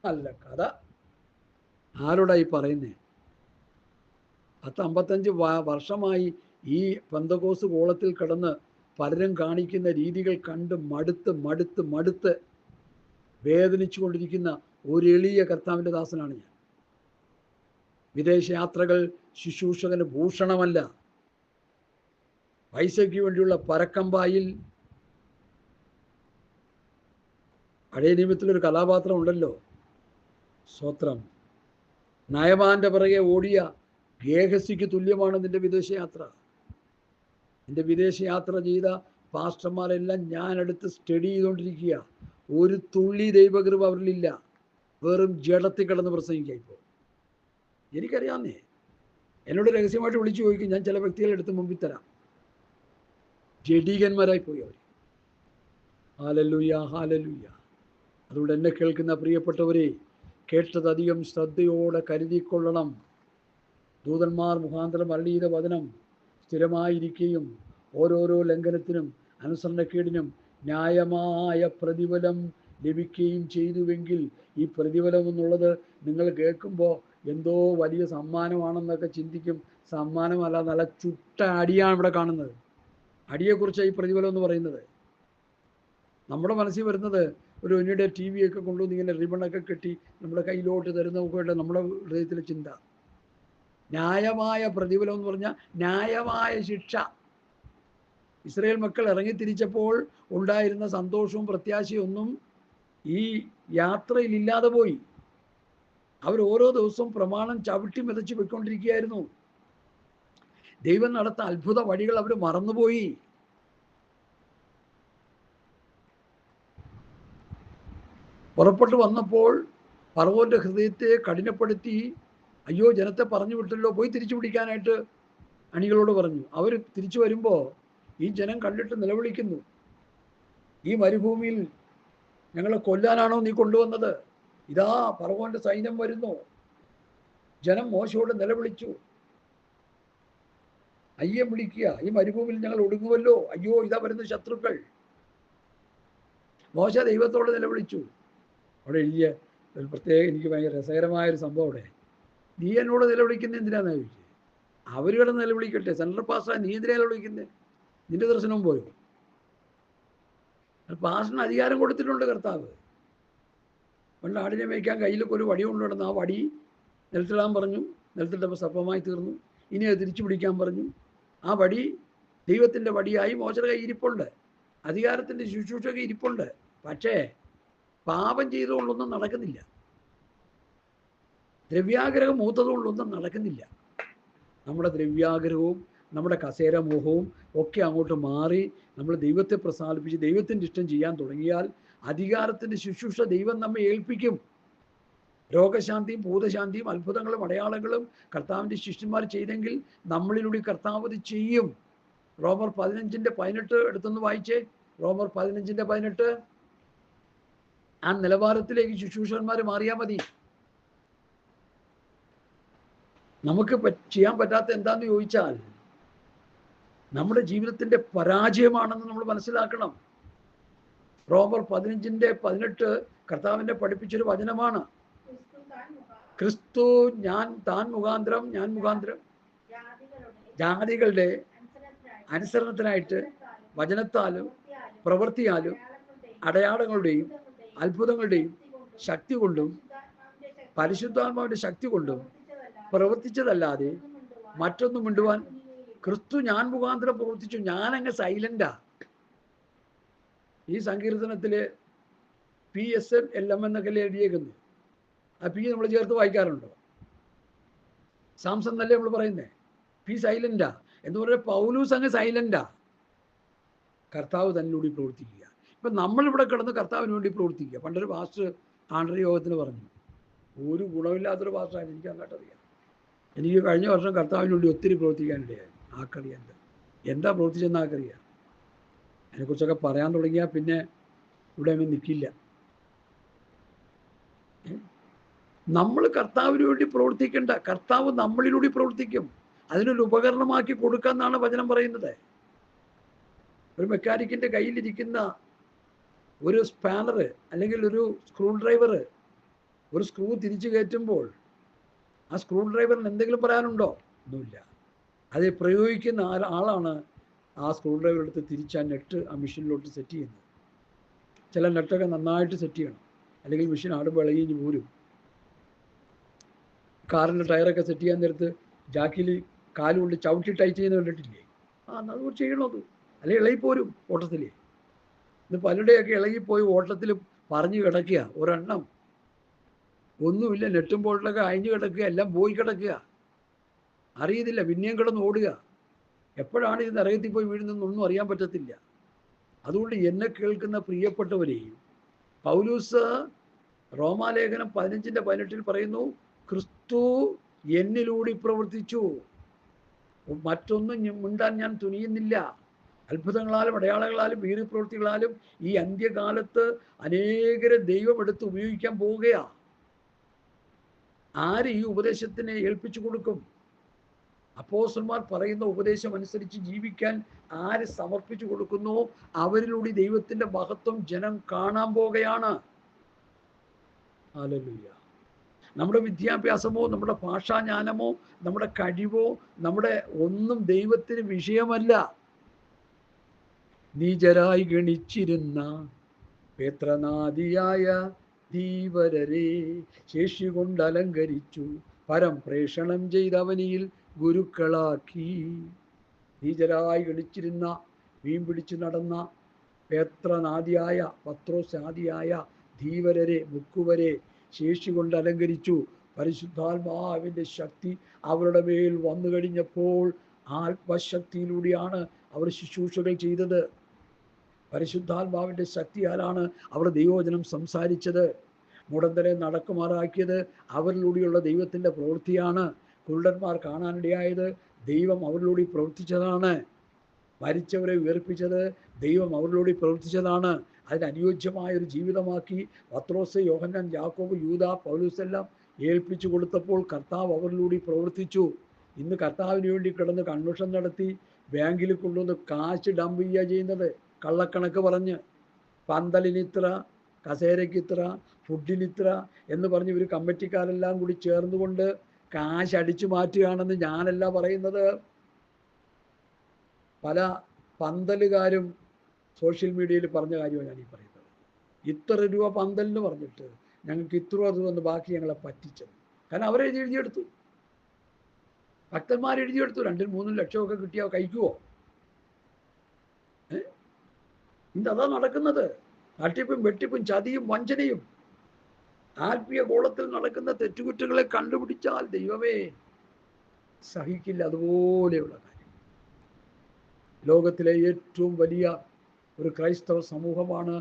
A: നല്ല കഥ. ആരോടായി പറയുന്നേ? 10-55 വർഷമായി ഈ പെന്തക്കോസ്ത് കോളത്തിൽ കിടന്ന് പലരും കാണിക്കുന്ന രീതികൾ കണ്ട് മടുത്ത് മടുത്ത് മടുത്ത് വേദനിച്ചു കൊണ്ടിരിക്കുന്ന ഒരു എളിയ കർത്താവിൻ്റെ ദാസനാണ് ഞാൻ. വിദേശയാത്രകൾ ശുശ്രൂഷകന് ഭൂഷണമല്ല. പൈസയ്ക്ക് വേണ്ടിയുള്ള പരക്കമ്പായിൽ പഴയ നിയമത്തിലൊരു കഥാപാത്രം ഉണ്ടല്ലോ, സ്തോത്രം, നയമാന്റെ പിറകെ ഓടിയ ഗേഹസിക്ക് തുല്യമാണ് നിന്റെ വിദേശയാത്ര. നിന്റെ വിദേശയാത്ര ചെയ്ത പാസ്റ്റർമാരെല്ലാം ഞാനെടുത്ത് സ്റ്റഡി ചെയ്തുകൊണ്ടിരിക്കുക. ഒരു തുള്ളി ദൈവകൃപ അവരിലില്ല. വെറും ജഡത്തിൽ കിടന്ന് പ്രസംഗിക്കുക. ഇപ്പോൾ എനിക്കറിയാമെന്നേ, എന്നോട് രഹസ്യമായിട്ട് വിളിച്ചു ചോദിക്കും, ഞാൻ ചില വ്യക്തികളെ എടുത്ത് മുമ്പിൽ തരാം. ജഡീകന്മാരായി പോയി അവർ. Hallelujah, hallelujah. അതുകൊണ്ട് എന്നെ കേൾക്കുന്ന പ്രിയപ്പെട്ടവരെ, കേട്ടതധികം ശ്രദ്ധയോടെ കരുതിക്കൊള്ളണം. ദൂതന്മാർ മുഖാന്തരം അരുളി ചെയ്ത വചനം സ്ഥിരമായിരിക്കുകയും ഓരോരോ ലംഘനത്തിനും അനുസരണക്കേടിനും ന്യായമായ പ്രതിഫലം ലഭിക്കുകയും ചെയ്തുവെങ്കിൽ, ഈ പ്രതിഫലം എന്നുള്ളത് നിങ്ങൾ കേൾക്കുമ്പോൾ എന്തോ വലിയ സമ്മാനമാണെന്നൊക്കെ ചിന്തിക്കും. സമ്മാനമല്ല, നല്ല ചുട്ട അടിയാണ് ഇവിടെ കാണുന്നത്. അടിയെക്കുറിച്ച് ഈ പ്രതിഫലം എന്ന് പറയുന്നത്. നമ്മുടെ മനസ്സിൽ വരുന്നത് ഒരു ഉന്നയുടെ ടി വി ഒക്കെ കൊണ്ടുവന്ന് ഇങ്ങനെ റിബണൊക്കെ കെട്ടി നമ്മുടെ കയ്യിലോട്ട് തരുന്നതൊക്കെ നമ്മുടെ ഹൃദയത്തിലെ ചിന്ത. ന്യായമായ പ്രതിഫലം എന്ന് പറഞ്ഞാൽ ന്യായമായ ശിക്ഷ. ഇസ്രായേൽ മക്കൾ ഇറങ്ങിത്തിരിച്ചപ്പോൾ ഉണ്ടായിരുന്ന സന്തോഷവും പ്രത്യാശയും ഒന്നും ഈ യാത്രയിൽ ഇല്ലാതെ പോയി. അവർ ഓരോ ദിവസവും പ്രമാണം ചവിട്ടി മെതിച്ച് പോയിക്കൊണ്ടിരിക്കുകയായിരുന്നു. ദൈവം നടത്ത അത്ഭുത വഴികൾ അവർ മറന്നുപോയി. പുറപ്പെട്ടു വന്നപ്പോൾ ഫറവോന്റെ ഹൃദയത്തെ കഠിനപ്പെടുത്തി, അയ്യോ ജനത്തെ പറഞ്ഞു വിട്ടല്ലോ, പോയി തിരിച്ചു പിടിക്കാനായിട്ട് അണികളോട് പറഞ്ഞു. അവർ തിരിച്ചു വരുമ്പോൾ ഈ ജനം കണ്ടിട്ട് നിലവിളിക്കുന്നു, ഈ മരുഭൂമിയിൽ ഞങ്ങളെ കൊല്ലാനാണോ നീ കൊണ്ടുവന്നത്? ഇതാ ഫറവോന്റെ സൈന്യം വരുന്നു. ജനം മോശയോട് നിലവിളിച്ചു, അയ്യം വിളിക്കുക, ഈ മരുഭൂമിയിൽ ഞങ്ങൾ ഒടുങ്ങുമല്ലോ, അയ്യോ ഇതാ വരുന്ന ശത്രുക്കൾ. മോശ ദൈവത്തോട് നിലവിളിച്ചു. അവിടെ എഴുതിയ ഒരു പ്രത്യേക, എനിക്ക് ഭയങ്കര രസകരമായൊരു സംഭവം. അവിടെ നീ എന്നോട് നിലവിളിക്കുന്നത് എന്തിനാന്ന് ചോദിച്ചു. അവരുടെ നിലവിളിക്കട്ടെ, സെൻട്രൽ പാസ്റ്റർ നീ എന്തിനാ നിലവിളിക്കുന്നത്? നിന്റെ ദർശനം പോയോ? പാസ്റ്ററിന് അധികാരം കൊടുത്തിട്ടുണ്ട് കർത്താവ്. പണ്ട് ആടിനെ മേയ്ക്കാൻ കയ്യിലൊക്കെ ഒരു വടി കൊണ്ടുവരുന്ന ആ വടി നിലത്തിടാൻ പറഞ്ഞു. നിലത്തിട്ടപ്പോൾ സർപ്പമായി തീർന്നു. ഇനി അത് തിരിച്ചു പിടിക്കാൻ പറഞ്ഞു. ആ വടി ദൈവത്തിൻ്റെ വടിയായി മോശയുടെ കയ്യിൽ ഇരിപ്പുണ്ട്. അധികാരത്തിൻ്റെ ശുശ്രൂഷയൊക്കെ ഇരിപ്പുണ്ട്. പക്ഷേ പാപം ചെയ്തുകൊണ്ടൊന്നും നടക്കുന്നില്ല. ദ്രവ്യാഗ്രഹം മൂത്തതുകൊണ്ടൊന്നും നടക്കുന്നില്ല. നമ്മുടെ ദ്രവ്യാഗ്രഹവും നമ്മുടെ കസേര മോഹവും ഒക്കെ അങ്ങോട്ട് മാറി നമ്മൾ ദൈവത്തെ പ്രസാദിപ്പിച്ച് ദൈവത്തിൻ്റെ ഇഷ്ടം ചെയ്യാൻ തുടങ്ങിയാൽ അധികാരത്തിൻ്റെ ശുശ്രൂഷ ദൈവം നമ്മെ ഏൽപ്പിക്കും. രോഗശാന്തിയും ഭൂതശാന്തിയും അത്ഭുതങ്ങളും അടയാളങ്ങളും കർത്താവിൻ്റെ ശിഷ്യന്മാർ ചെയ്തെങ്കിൽ നമ്മളിലൂടെ കർത്താവ് അത് ചെയ്യും. റോമർ 15:18 എടുത്തൊന്ന് വായിച്ചേ. റോമർ 15:18. ആ നിലവാരത്തിലേക്ക് ശുശ്രൂഷകന്മാർ മാറിയാൽ മതി. നമുക്ക് ചെയ്യാൻ പറ്റാത്ത എന്താന്ന് ചോദിച്ചാൽ നമ്മുടെ ജീവിതത്തിൻ്റെ പരാജയമാണെന്ന് നമ്മൾ മനസ്സിലാക്കണം. റോമർ 15:18 കർത്താവിൻ്റെ പഠിപ്പിച്ചൊരു വചനമാണ്. ക്രിസ്തു താൻ മുഖാന്തരം ജാതികളുടെ അനുസരണത്തിനായിട്ട് വചനത്താലും പ്രവൃത്തിയാലും അടയാളങ്ങളുടെയും അത്ഭുതങ്ങളുടെയും ശക്തി കൊണ്ടും പരിശുദ്ധാത്മാവിൻ്റെ ശക്തി കൊണ്ടും പ്രവർത്തിച്ചതല്ലാതെ മറ്റൊന്നും മിണ്ടുവാൻ ക്രിസ്തു ഞാൻ മുഖാന്തരം പ്രവർത്തിച്ചു. ഞാനങ്ങ് സൈലന്റാ. ഈ സങ്കീർത്തനത്തിൽ PSLM എന്നൊക്കെ എഴുതിയേക്കുന്നു. ആ പി നമ്മൾ ചേർത്ത് വായിക്കാറുണ്ടോ? സാംസൺ എന്നല്ലേ നമ്മൾ പറയുന്നേ. പി സൈലന്റാ എന്ന് പറഞ്ഞാൽ പൗലൂസ് അങ്ങ് സൈലന്റാ. കർത്താവ് തന്നിലൂടെ പ്രവർത്തിക്കുക. ഇപ്പം നമ്മളിവിടെ കിടന്ന് കർത്താവിന് വേണ്ടി പ്രവർത്തിക്കുക. പണ്ടൊരു പാസ്റ്റർ ആണ്ടർ യോഗത്തിന് പറഞ്ഞു, ഒരു ഗുണമില്ലാത്തൊരു പാസ്റ്ററായിരുന്നു. എനിക്ക് അങ്ങോട്ടറിയാം. എനിക്ക് കഴിഞ്ഞ വർഷം കർത്താവിന് വേണ്ടി ഒത്തിരി പ്രവർത്തിക്കാനിടയായി. ആക്കറിയാം എന്താ പ്രവർത്തിച്ചെന്ന് ആക്കറിയാം. അതിനെക്കുറിച്ചൊക്കെ പറയാൻ തുടങ്ങിയാൽ പിന്നെ ഇവിടെ അങ്ങ് നിൽക്കില്ല. നമ്മൾ കർത്താവിന് വേണ്ടി പ്രവർത്തിക്കേണ്ട, കർത്താവ് നമ്മളിലൂടെ പ്രവർത്തിക്കും. അതിനൊരു ഉപകരണമാക്കി കൊടുക്കാമെന്നാണ് വചനം പറയുന്നത്. ഒരു മെക്കാനിക്കിൻ്റെ കയ്യിലിരിക്കുന്ന ഒരു സ്പാനർ അല്ലെങ്കിൽ ഒരു സ്ക്രൂ ഡ്രൈവർ ഒരു സ്ക്രൂ തിരിച്ചു കയറ്റുമ്പോൾ ആ സ്ക്രൂ ഡ്രൈവറിന് എന്തെങ്കിലും പറയാനുണ്ടോ? ഒന്നുമില്ല. അത് പ്രയോഗിക്കുന്ന ആളാണ് ആ സ്ക്രൂ ഡ്രൈവർ എടുത്ത് തിരിച്ച് ആ നെറ്റ് ആ മെഷീനിലോട്ട് സെറ്റ് ചെയ്യുന്നത്. ചില നെറ്റൊക്കെ നന്നായിട്ട് സെറ്റ് ചെയ്യണം, അല്ലെങ്കിൽ മെഷീൻ ആടുമ്പോൾ ഇളകി പോരും. കാറിൻ്റെ ടയറൊക്കെ സെറ്റ് ചെയ്യാൻ നേരത്ത് ജാക്കിൽ കാലുകൊണ്ട് ചവിട്ടി ടൈറ്റ് ചെയ്യുന്ന കണ്ടിട്ടില്ലേ? അതുകൊണ്ട് ചെയ്യണത്, അല്ലെങ്കിൽ ഇളകിപ്പോരും ഓട്ടത്തിൽ. ഇത് പലരുടെയൊക്കെ ഇളകിപ്പോയി ഓട്ടത്തിൽ പറഞ്ഞു കിടക്കുക. ഒരെണ്ണം ഒന്നുമില്ല, നെറ്റും ബോൾട്ടൊക്കെ അയഞ്ഞു കിടക്കുക, എല്ലാം പോയി കിടക്കുക, അറിയുന്നില്ല. പിന്നെയും കിടന്ന് ഓടുക. എപ്പോഴാണ് ഇത് നരകത്തിൽ പോയി വീഴുന്നതെന്നൊന്നും അറിയാൻ പറ്റത്തില്ല. അതുകൊണ്ട് എന്നെ കേൾക്കുന്ന പ്രിയപ്പെട്ടവരെയും, പൗലൂസ് റോമാലേഖനം 15:18 പറയുന്നു, ക്രിസ്തു എന്നിലൂടെ പ്രവർത്തിച്ചു, മറ്റൊന്നും മിണ്ടാൻ ഞാൻ തുനിയുന്നില്ല. അത്ഭുതങ്ങളാലും അടയാളങ്ങളാലും വീര്യപ്രവൃത്തികളാലും ഈ അന്ത്യകാലത്ത് അനേകരെ ദൈവം എടുത്ത് ഉപയോഗിക്കാൻ പോവുകയാ. ആര് ഈ ഉപദേശത്തിനെ ഏൽപ്പിച്ചു കൊടുക്കും? അപ്പോസ്തലന്മാർ പറയുന്ന ഉപദേശം അനുസരിച്ച് ജീവിക്കാൻ ആര് സമർപ്പിച്ചു കൊടുക്കുന്നു, അവരിലൂടെ ദൈവത്തിന്റെ മഹത്വം ജനം കാണാൻ പോകുകയാണ്. ഹല്ലേലൂയ. നമ്മുടെ വിദ്യാഭ്യാസമോ നമ്മുടെ ഭാഷാജ്ഞാനമോ നമ്മുടെ കഴിവോ നമ്മുടെ ഒന്നും ദൈവത്തിന് വിഷയമല്ല. നീചരായി ഗണിച്ചിരുന്ന പേത്രനാദിയായ ധീവരരെ ശേഷി കൊണ്ട് അലങ്കരിച്ചു, പരം പ്രേഷണം ചെയ്തവനിയിൽ ഗുരുക്കളാക്കി. നീചരായി ഗണിച്ചിരുന്ന, മീൻ പിടിച്ചു നടന്ന പേത്രനാദിയായ പത്രോസാദിയായ ധീവരരെ, മുക്കുവരെ ശേഷി കൊണ്ട് അലങ്കരിച്ചു. പരിശുദ്ധാത്മാവിൻ്റെ ശക്തി അവരുടെ മേൽ വന്നു കഴിഞ്ഞപ്പോൾ ആത്മശക്തിയിലൂടെയാണ് അവർ ശുശ്രൂഷകൾ ചെയ്തത്. പരിശുദ്ധാത്മാവിൻ്റെ ശക്തിയാലാണ് അവർ ദൈവവചനം സംസാരിച്ചത്. മുടന്തരെ നടക്കുമാറാക്കിയത് അവരിലൂടെയുള്ള ദൈവത്തിൻ്റെ പ്രവൃത്തിയാണ്. കുരുടന്മാർ കാണാനിടയായത് ദൈവം അവരിലൂടെ പ്രവർത്തിച്ചതാണ്. മരിച്ചവരെ ഉയർപ്പിച്ചത് ദൈവം അവരിലൂടെ പ്രവർത്തിച്ചതാണ്. അതിനനുയോജ്യമായൊരു ജീവിതമാക്കി പത്രോസ്, യോഹന്നാൻ, യാക്കോബ്, യൂദാ, പൗലോസെല്ലാം ഏൽപ്പിച്ചു കൊടുത്തപ്പോൾ കർത്താവ് അവരിലൂടെ പ്രവർത്തിച്ചു. ഇന്ന് കർത്താവിന് വേണ്ടി കിടന്ന് കൺവെൻഷൻ നടത്തി ബാങ്കിൽ കൊണ്ടുവന്ന് കാശ് ഡംപ് ചെയ്യുക ചെയ്യുന്നത്. കള്ളക്കണക്ക് പറഞ്ഞ് പന്തലിനിത്ര, കസേരയ്ക്കിത്ര, ഫുഡിനിത്ര എന്ന് പറഞ്ഞ് ഇവർ കമ്മിറ്റിക്കാരെല്ലാം കൂടി ചേർന്നുകൊണ്ട് കാശ് അടിച്ചു മാറ്റുകയാണെന്ന് ഞാനല്ല പറയുന്നത്. പല പന്തലുകാരും സോഷ്യൽ മീഡിയയിൽ പറഞ്ഞ കാര്യമാണ് ഞാനീ പറയുന്നത്. ഇത്ര രൂപ പന്തലിന് പറഞ്ഞിട്ട് ഞങ്ങൾക്ക് ഇത്ര രൂപ എന്ന് ബാക്കി ഞങ്ങളെ പറ്റിച്ചത്. കാരണം അവരെ എഴുതിയെടുത്തു, ഭക്തന്മാർ എഴുതിയെടുത്തു. 2-3 ലക്ഷമൊക്കെ കിട്ടിയാൽ കഴിക്കുവോ? ഇന്നതാ നടക്കുന്നത്. തട്ടിപ്പും വെട്ടിപ്പും ചതിയും വഞ്ചനയും. ആത്മീയ ഗോളത്തിൽ നടക്കുന്ന തെറ്റുകുറ്റങ്ങളെ കണ്ടുപിടിച്ചാൽ ദൈവമേ സഹിക്കില്ല. അതുപോലെയുള്ള കാര്യം. ലോകത്തിലെ ഏറ്റവും വലിയ ഒരു ക്രൈസ്തവ സമൂഹമാണ്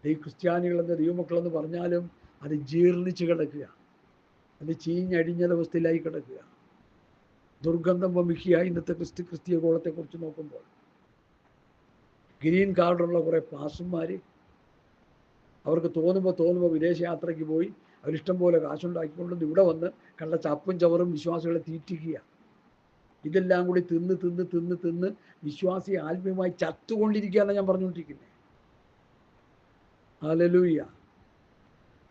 A: ഈ ക്രിസ്ത്യാനികളെന്ന്, ദൈവമക്കളെന്ന് പറഞ്ഞാലും അത് ജീർണിച്ച് കിടക്കുക, അത് ചീഞ്ഞടിഞ്ഞതവസ്ഥയിലായി കിടക്കുക, ദുർഗന്ധം വമിക്കുക. ഇന്നത്തെ ക്രിസ്തീയ ഗോളത്തെക്കുറിച്ച് നോക്കുമ്പോൾ ഗ്രീൻ കാർഡുള്ള കുറേ പാസുമാർ, അവർക്ക് തോന്നുമ്പോൾ വിദേശയാത്രയ്ക്ക് പോയി അവരിഷ്ടം പോലെ കാശുണ്ടാക്കിക്കൊണ്ട് ഇവിടെ വന്ന് കണ്ട ചപ്പും ചവറും വിശ്വാസികളെ തീറ്റിക്കുക. ഇതെല്ലാം കൂടി തിന്ന് വിശ്വാസി ആത്മീയമായി ചത്തുകൊണ്ടിരിക്കുകയാണ് ഞാൻ പറഞ്ഞുകൊണ്ടിരിക്കുന്നത്. ഹല്ലേലൂയ.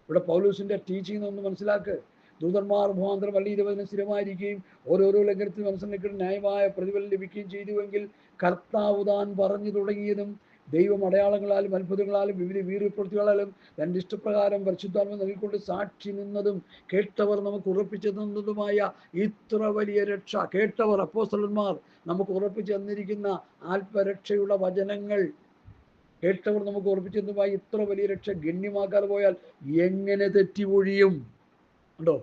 A: ഇവിടെ പൗലോസിന്റെ ടീച്ചിങ് ഒന്ന് മനസ്സിലാക്ക്. ദൂതന്മാർ മുഖാന്തരം വള്ളിയിരുവതിന് സ്ഥിരമായിരിക്കുകയും ഓരോരോ ലംഘനത്തിന് മനസ്സിലാക്കിയിട്ട് ന്യായമായ പ്രതിഫലം ലഭിക്കുകയും ചെയ്തുവെങ്കിൽ കർത്താവ് താൻ പറഞ്ഞു തുടങ്ങിയതും ദൈവം അടയാളങ്ങളാലും അത്ഭുതങ്ങളാലും വിവിധ വീര്യപ്രവൃത്തികളാലും തൻ്റെ ഇഷ്ടപ്രകാരം പരിശുദ്ധാത്മ നൽകിക്കൊണ്ട് സാക്ഷി നിന്നതും കേട്ടവർ നമുക്ക് ഉറപ്പിച്ചു തന്നതുമായ ഇത്ര വലിയ രക്ഷ, കേട്ടവർ അപ്പോസ്തലന്മാർ നമുക്ക് ഉറപ്പിച്ചു തന്നിരിക്കുന്ന ആത്മരക്ഷയുടെ വചനങ്ങൾ കേട്ടവർ നമുക്ക് ഉറപ്പിച്ചു തന്നതുമായ ഇത്ര വലിയ രക്ഷ ഗണ്യമാക്കാതെ പോയാൽ എങ്ങനെ തെറ്റിപൊഴിയും? ഉണ്ടോ?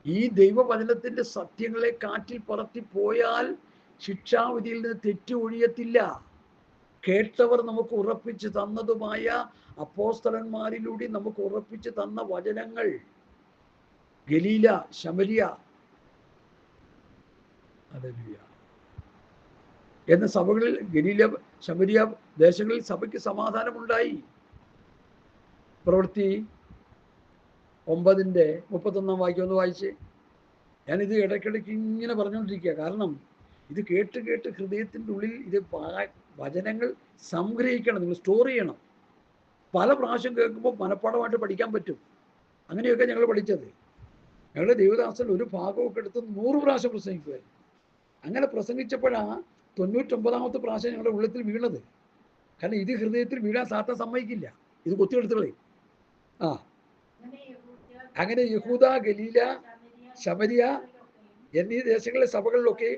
A: ഈ ദൈവവചനത്തിന്റെ സത്യങ്ങളെ കാറ്റിൽ പറത്തി പോയാൽ ശിക്ഷാവിധിയിൽ നിന്ന് തെറ്റ് ഒഴിയത്തില്ല. കേട്ടവർ നമുക്ക് ഉറപ്പിച്ചു തന്നതുമായ അപ്പോസ്തലന്മാരിലൂടെ നമുക്ക് ഉറപ്പിച്ചു തന്ന വചനങ്ങൾ, ഗലീല, ശമരിയ എന്ന സഭകളിൽ, ഗലീല, ശമരിയ ദേശങ്ങളിൽ സഭയ്ക്ക് സമാധാനമുണ്ടായി. പ്രവൃത്തി 9:31 വാക്യം ഒന്ന് വായിച്ചേ. ഞാനിത് ഇടയ്ക്കിടയ്ക്ക് ഇങ്ങനെ പറഞ്ഞുകൊണ്ടിരിക്കുക. കാരണം ഇത് കേട്ട് ഹൃദയത്തിൻ്റെ ഉള്ളിൽ ഇത് വചനങ്ങൾ സംഗ്രഹിക്കണം, നിങ്ങൾ സ്റ്റോർ ചെയ്യണം. പല പ്രാവശ്യം കേൾക്കുമ്പോൾ മനഃപ്പാഠമായിട്ട് പഠിക്കാൻ പറ്റും. അങ്ങനെയൊക്കെ ഞങ്ങൾ പഠിച്ചത്. ഞങ്ങളുടെ ദേവദാസൻ ഒരു ഭാഗമൊക്കെ എടുത്ത് 100 പ്രാവശ്യം പ്രസംഗിക്കുമായിരുന്നു. അങ്ങനെ പ്രസംഗിച്ചപ്പോഴാണ് 99ാമത്തെ പ്രാവശ്യം ഞങ്ങളുടെ ഉള്ളത്തിൽ വീണത്. കാരണം ഇത് ഹൃദയത്തിൽ വീഴാൻ സാത്താൻ സമ്മതിക്കില്ല, ഇത് കുത്തിയെടുത്തുകളെ. അങ്ങനെ യഹൂദ, ഗലീല, ശമരിയ എന്നീ ദേശങ്ങളിലെ സഭകളിലൊക്കെ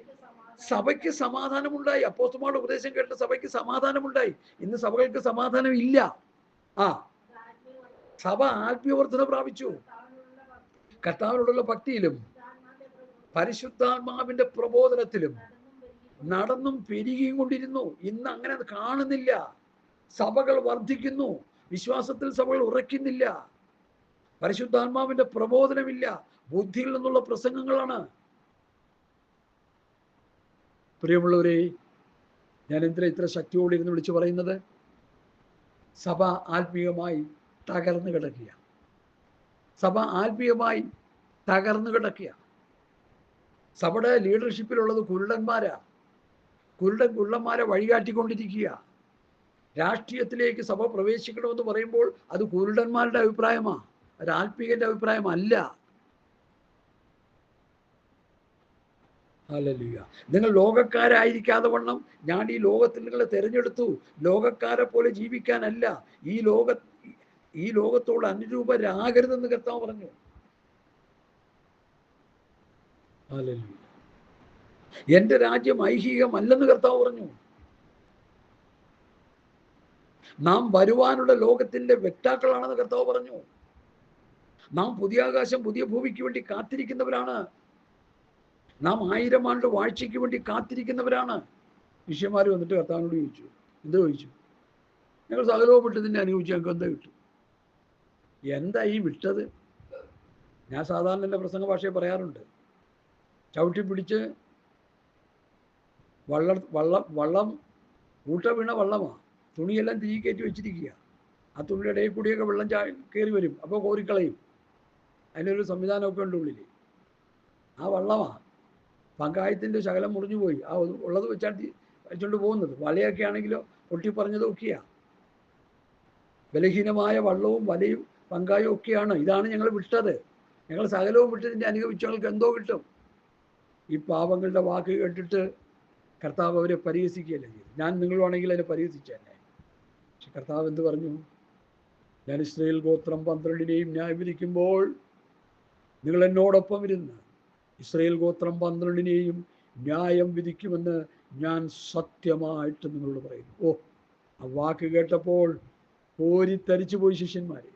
A: സഭയ്ക്ക് സമാധാനമുണ്ടായി. അപ്പോസ്തലന്മാരുടെ ഉപദേശം കേട്ട സഭയ്ക്ക് സമാധാനമുണ്ടായി. ഇന്ന് സഭകൾക്ക് സമാധാനം ഇല്ല. സഭ ആത്മീയവർദ്ധന പ്രാപിച്ചു. കർത്താവിനോടുള്ള ഭക്തിയിലും പരിശുദ്ധാത്മാവിന്റെ പ്രബോധനത്തിലും നടന്നും പെരുകിയും കൊണ്ടിരുന്നു. ഇന്ന് അങ്ങനെ അത് കാണുന്നില്ല. സഭകൾ വർദ്ധിക്കുന്നു, വിശ്വാസത്തിൽ സഭകൾ ഉറയ്ക്കുന്നില്ല, പരിശുദ്ധാത്മാവിന്റെ പ്രബോധനമില്ല, ബുദ്ധിയിൽ നിന്നുള്ള പ്രസംഗങ്ങളാണ്. പ്രിയമുള്ളവരെ, ഞാൻ എന്തിനാ ഇത്ര ശക്തിയോടെ ഇരുന്ന് വിളിച്ചു പറയുന്നത്? സഭ ആത്മീയമായി തകർന്നു കിടക്കുക. സഭ ആത്മീയമായി തകർന്നു കിടക്കുക. സഭയുടെ ലീഡർഷിപ്പിലുള്ളത് കുരുടന്മാരാ. കുരുടന്മാരെ വഴികാട്ടിക്കൊണ്ടിരിക്കുക. രാഷ്ട്രീയത്തിലേക്ക് സഭ പ്രവേശിക്കണമെന്ന് പറയുമ്പോൾ അത് കുരുടന്മാരുടെ അഭിപ്രായമാണ്, ഒരു ആത്മീയന്റെ അഭിപ്രായമല്ല. ഹല്ലേലൂയ. നിങ്ങൾ ലോകക്കാരായിരിക്കാതെ വണ്ണം ഞാൻ ഈ ലോകത്തിൽ നിങ്ങളെ തിരഞ്ഞെടുത്തു, ലോകക്കാരെ പോലെ ജീവിക്കാനല്ല, ഈ ലോകത്തോട് അനുരൂപരാകരുതെന്ന് കർത്താവ് പറഞ്ഞു. ഹല്ലേലൂയ. എന്റെ രാജ്യം ഐഹികമല്ലെന്ന് കർത്താവ് പറഞ്ഞു. നാം വരുവാനുള്ള ലോകത്തിന്റെ വ്യക്താക്കളാണെന്ന് കർത്താവ് പറഞ്ഞു. നാം പുതിയ ആകാശം പുതിയ ഭൂമിക്ക് വേണ്ടി കാത്തിരിക്കുന്നവരാണ്. നാം 1000 ആണ്ട് വാഴ്ചയ്ക്ക് വേണ്ടി കാത്തിരിക്കുന്നവരാണ്. ശിഷ്യന്മാർ വന്നിട്ട് കർത്താവിനോട് ചോദിച്ചു, എന്ത് ചോദിച്ചു? ഞങ്ങൾ സകലവും വിട്ട് നിന്നെ അനുഭവിച്ചു, ഞങ്ങൾക്ക് എന്താ കിട്ടും? എന്താ ഈ വിട്ടത്? ഞാൻ സാധാരണ എൻ്റെ പ്രസംഗ ഭാഷയെ പറയാറുണ്ട്, ചവിട്ടി പിടിച്ച് വള്ളം കൂട്ട വീണ വള്ളമാണ്, തുണിയെല്ലാം തിരികെ കയറ്റി വെച്ചിരിക്കുക. ആ തുണിയുടെ ഇടയിൽ കൂടിയൊക്കെ വെള്ളം കയറി വരും, അപ്പോൾ കോരിക്കളയും. അതിനൊരു സംവിധാനമൊക്കെ ഉണ്ട് ഉള്ളിൽ. ആ വള്ളമാണ്. പങ്കായത്തിൻ്റെ ശകലം മുറിഞ്ഞു പോയി, ആ ഉള്ളത് വെച്ചുകൊണ്ട് പോകുന്നത്. വലയൊക്കെ ആണെങ്കിലോ പൊട്ടിപ്പറഞ്ഞതൊക്കെയാണ്. ബലഹീനമായ വള്ളവും വലയും പങ്കായും ഒക്കെയാണ്. ഇതാണ് ഞങ്ങൾ വിട്ടത്. ഞങ്ങൾ സകലവും വിട്ട് നിന്നെ അനുഭവിച്ചു, ഞങ്ങൾക്ക് എന്തോ കിട്ടും? ഈ പാപങ്ങളുടെ വാക്ക് കേട്ടിട്ട് കർത്താവ് അവരെ പരിഹസിക്കുകയല്ലേ ചെയ്തു. ഞാൻ നിങ്ങളുവാണെങ്കിൽ അതിനെ പരിഹസിച്ചതന്നെ. പക്ഷെ കർത്താവ് എന്ത് പറഞ്ഞു? ഞാൻ ഇസ്രായേൽ ഗോത്രം 12നെയും ന്യായം വിധിക്കുമ്പോൾ നിങ്ങൾ എന്നോടൊപ്പം ഇരുന്ന് ഇസ്രായേൽ ഗോത്രം 12നെയും ന്യായം വിധിക്കുമെന്ന് ഞാൻ സത്യമായിട്ട് നിങ്ങളോട് പറയുന്നു. ഓ, ആ വാക്ക് കേട്ടപ്പോൾ കോരിത്തരിച്ചു പോയി ശിഷ്യന്മാരെ.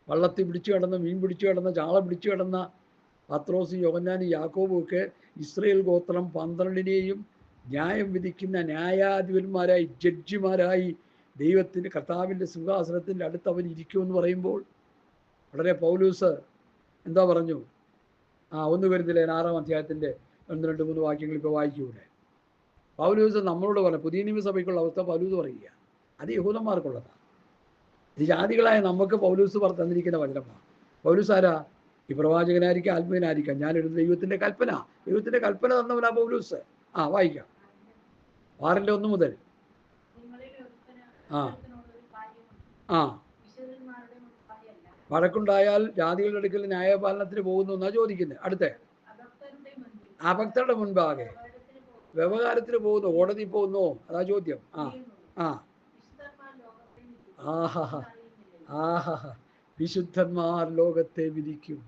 A: വള്ളത്തിൽ പിടിച്ചു കിടന്ന, മീൻ പിടിച്ചു കിടന്ന, ചാള പിടിച്ചു കിടന്ന പത്രോസ്, യോഹന്നാനും യാക്കോബും ഒക്കെ ഇസ്രായേൽ ഗോത്രം 12നെയും ന്യായം വിധിക്കുന്ന ന്യായാധിപന്മാരായി, ജഡ്ജിമാരായി ദൈവത്തിൻ്റെ കർത്താവിൻ്റെ സിംഹാസനത്തിൻ്റെ അടുത്ത് അവർ ഇരിക്കുമെന്ന് പറയുമ്പോൾ വളരെ പൗലൂസ് എന്താ പറഞ്ഞു? 1 കൊരിന്ത്യർ 6-ാം അധ്യായത്തിൻ്റെ 1-2-3 വാക്യങ്ങൾ ഇപ്പോൾ വായിക്കൂടെ. പൗലൂസ് നമ്മളോട് പറഞ്ഞു, പുതിയ നിയമസഭയ്ക്കുള്ള അവസ്ഥ പൗലൂസ് പറയുക. അത് യഹൂദന്മാർക്കുള്ളതാണ്. ഇത് ജാതികളായ നമുക്ക് പൗലൂസ് തന്നിരിക്കുന്ന വചനമാണ്. പൗലൂസ് ആരാ? ഈ പ്രവാചകനായിരിക്കാം, ആത്മീയനായിരിക്കാം. ഞാനൊരു ദൈവത്തിൻ്റെ കൽപ്പന തന്നവനാ പൗലൂസ്. വായിക്കാം. 6-1 മുതൽ. വഴക്കുണ്ടായാൽ ജാതികളുടെ അടുക്കൽ ന്യായപാലനത്തിന് പോകുന്നു എന്നാ ചോദിക്കുന്നത്. അടുത്ത അഭക്തരുടെ മുൻപാകെ വ്യവഹാരത്തിന് പോകുന്നു, കോടതി പോകുന്നു, അതാ ചോദ്യം. വിശുദ്ധന്മാർ ലോകത്തെ വിധിക്കും.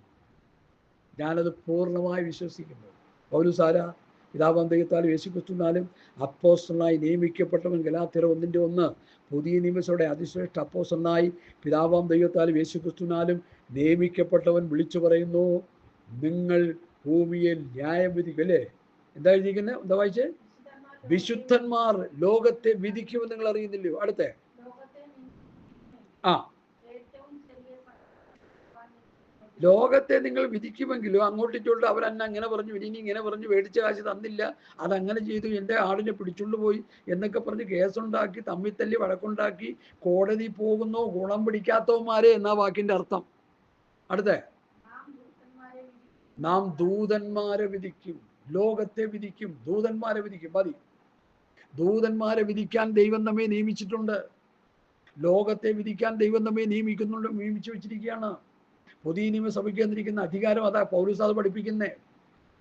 A: ഞാനത് പൂർണ്ണമായി വിശ്വസിക്കുന്നു. പൗലോസ് ആരാ? പിതാവാം ദൈവത്താലും യേശുക്രിസ്തുവിനാലും അപ്പോസ്തലനായി നിയമിക്കപ്പെട്ടവൻ. ഗലാത്യർ 1:1. പുതിയ നിയമസഭയുടെ അതിശ്രേഷ്ഠ അപ്പോസ്തലനായി പിതാവാം ദൈവത്താലും യേശുക്രിസ്തുവിനാലും നിയമിക്കപ്പെട്ടവൻ വിളിച്ചു പറയുന്നു, നിങ്ങൾ ഭൂമിയിൽ ന്യായം വിധിക്കും. അല്ലേ? എന്താ എഴുതിയിരിക്കുന്നത്? എന്താ വായിച്ചേ? വിശുദ്ധന്മാർ ലോകത്തെ വിധിക്കുമെന്ന് നിങ്ങൾ അറിയുന്നില്ലയോ? അടുത്ത ലോകത്തെ നിങ്ങൾ വിധിക്കുമെങ്കിലും അങ്ങോട്ടിച്ചോണ്ട് അവരെന്നെ അങ്ങനെ പറഞ്ഞു, ഇനി ഇങ്ങനെ പറഞ്ഞു, മേടിച്ച കാശ് തന്നില്ല, അതങ്ങനെ ചെയ്തു, എൻ്റെ ആടിനെ പിടിച്ചുകൊണ്ട് പോയി എന്നൊക്കെ പറഞ്ഞ് കേസുണ്ടാക്കി, തമ്മിത്തല്ലി വഴക്കുണ്ടാക്കി കോടതി പോകുന്നു ഗുണം പിടിക്കാത്തവന്മാരെ എന്നാ വാക്കിൻ്റെ അർത്ഥം. അടുത്ത നാം ദൂതന്മാരെ വിധിക്കും. ലോകത്തെ വിധിക്കും, ദൂതന്മാരെ വിധിക്കും. മതി. ദൂതന്മാരെ വിധിക്കാൻ ദൈവം നമ്മെ നിയമിച്ചിട്ടുണ്ട്. ലോകത്തെ വിധിക്കാൻ ദൈവം നമ്മെ നിയമിച്ചു വെച്ചിരിക്കുകയാണ്. പുതിയ നിയമസഭയ്ക്ക് തന്നിരിക്കുന്ന അധികാരം അതാ. പൗലൂസ് അത് പഠിപ്പിക്കുന്നേ.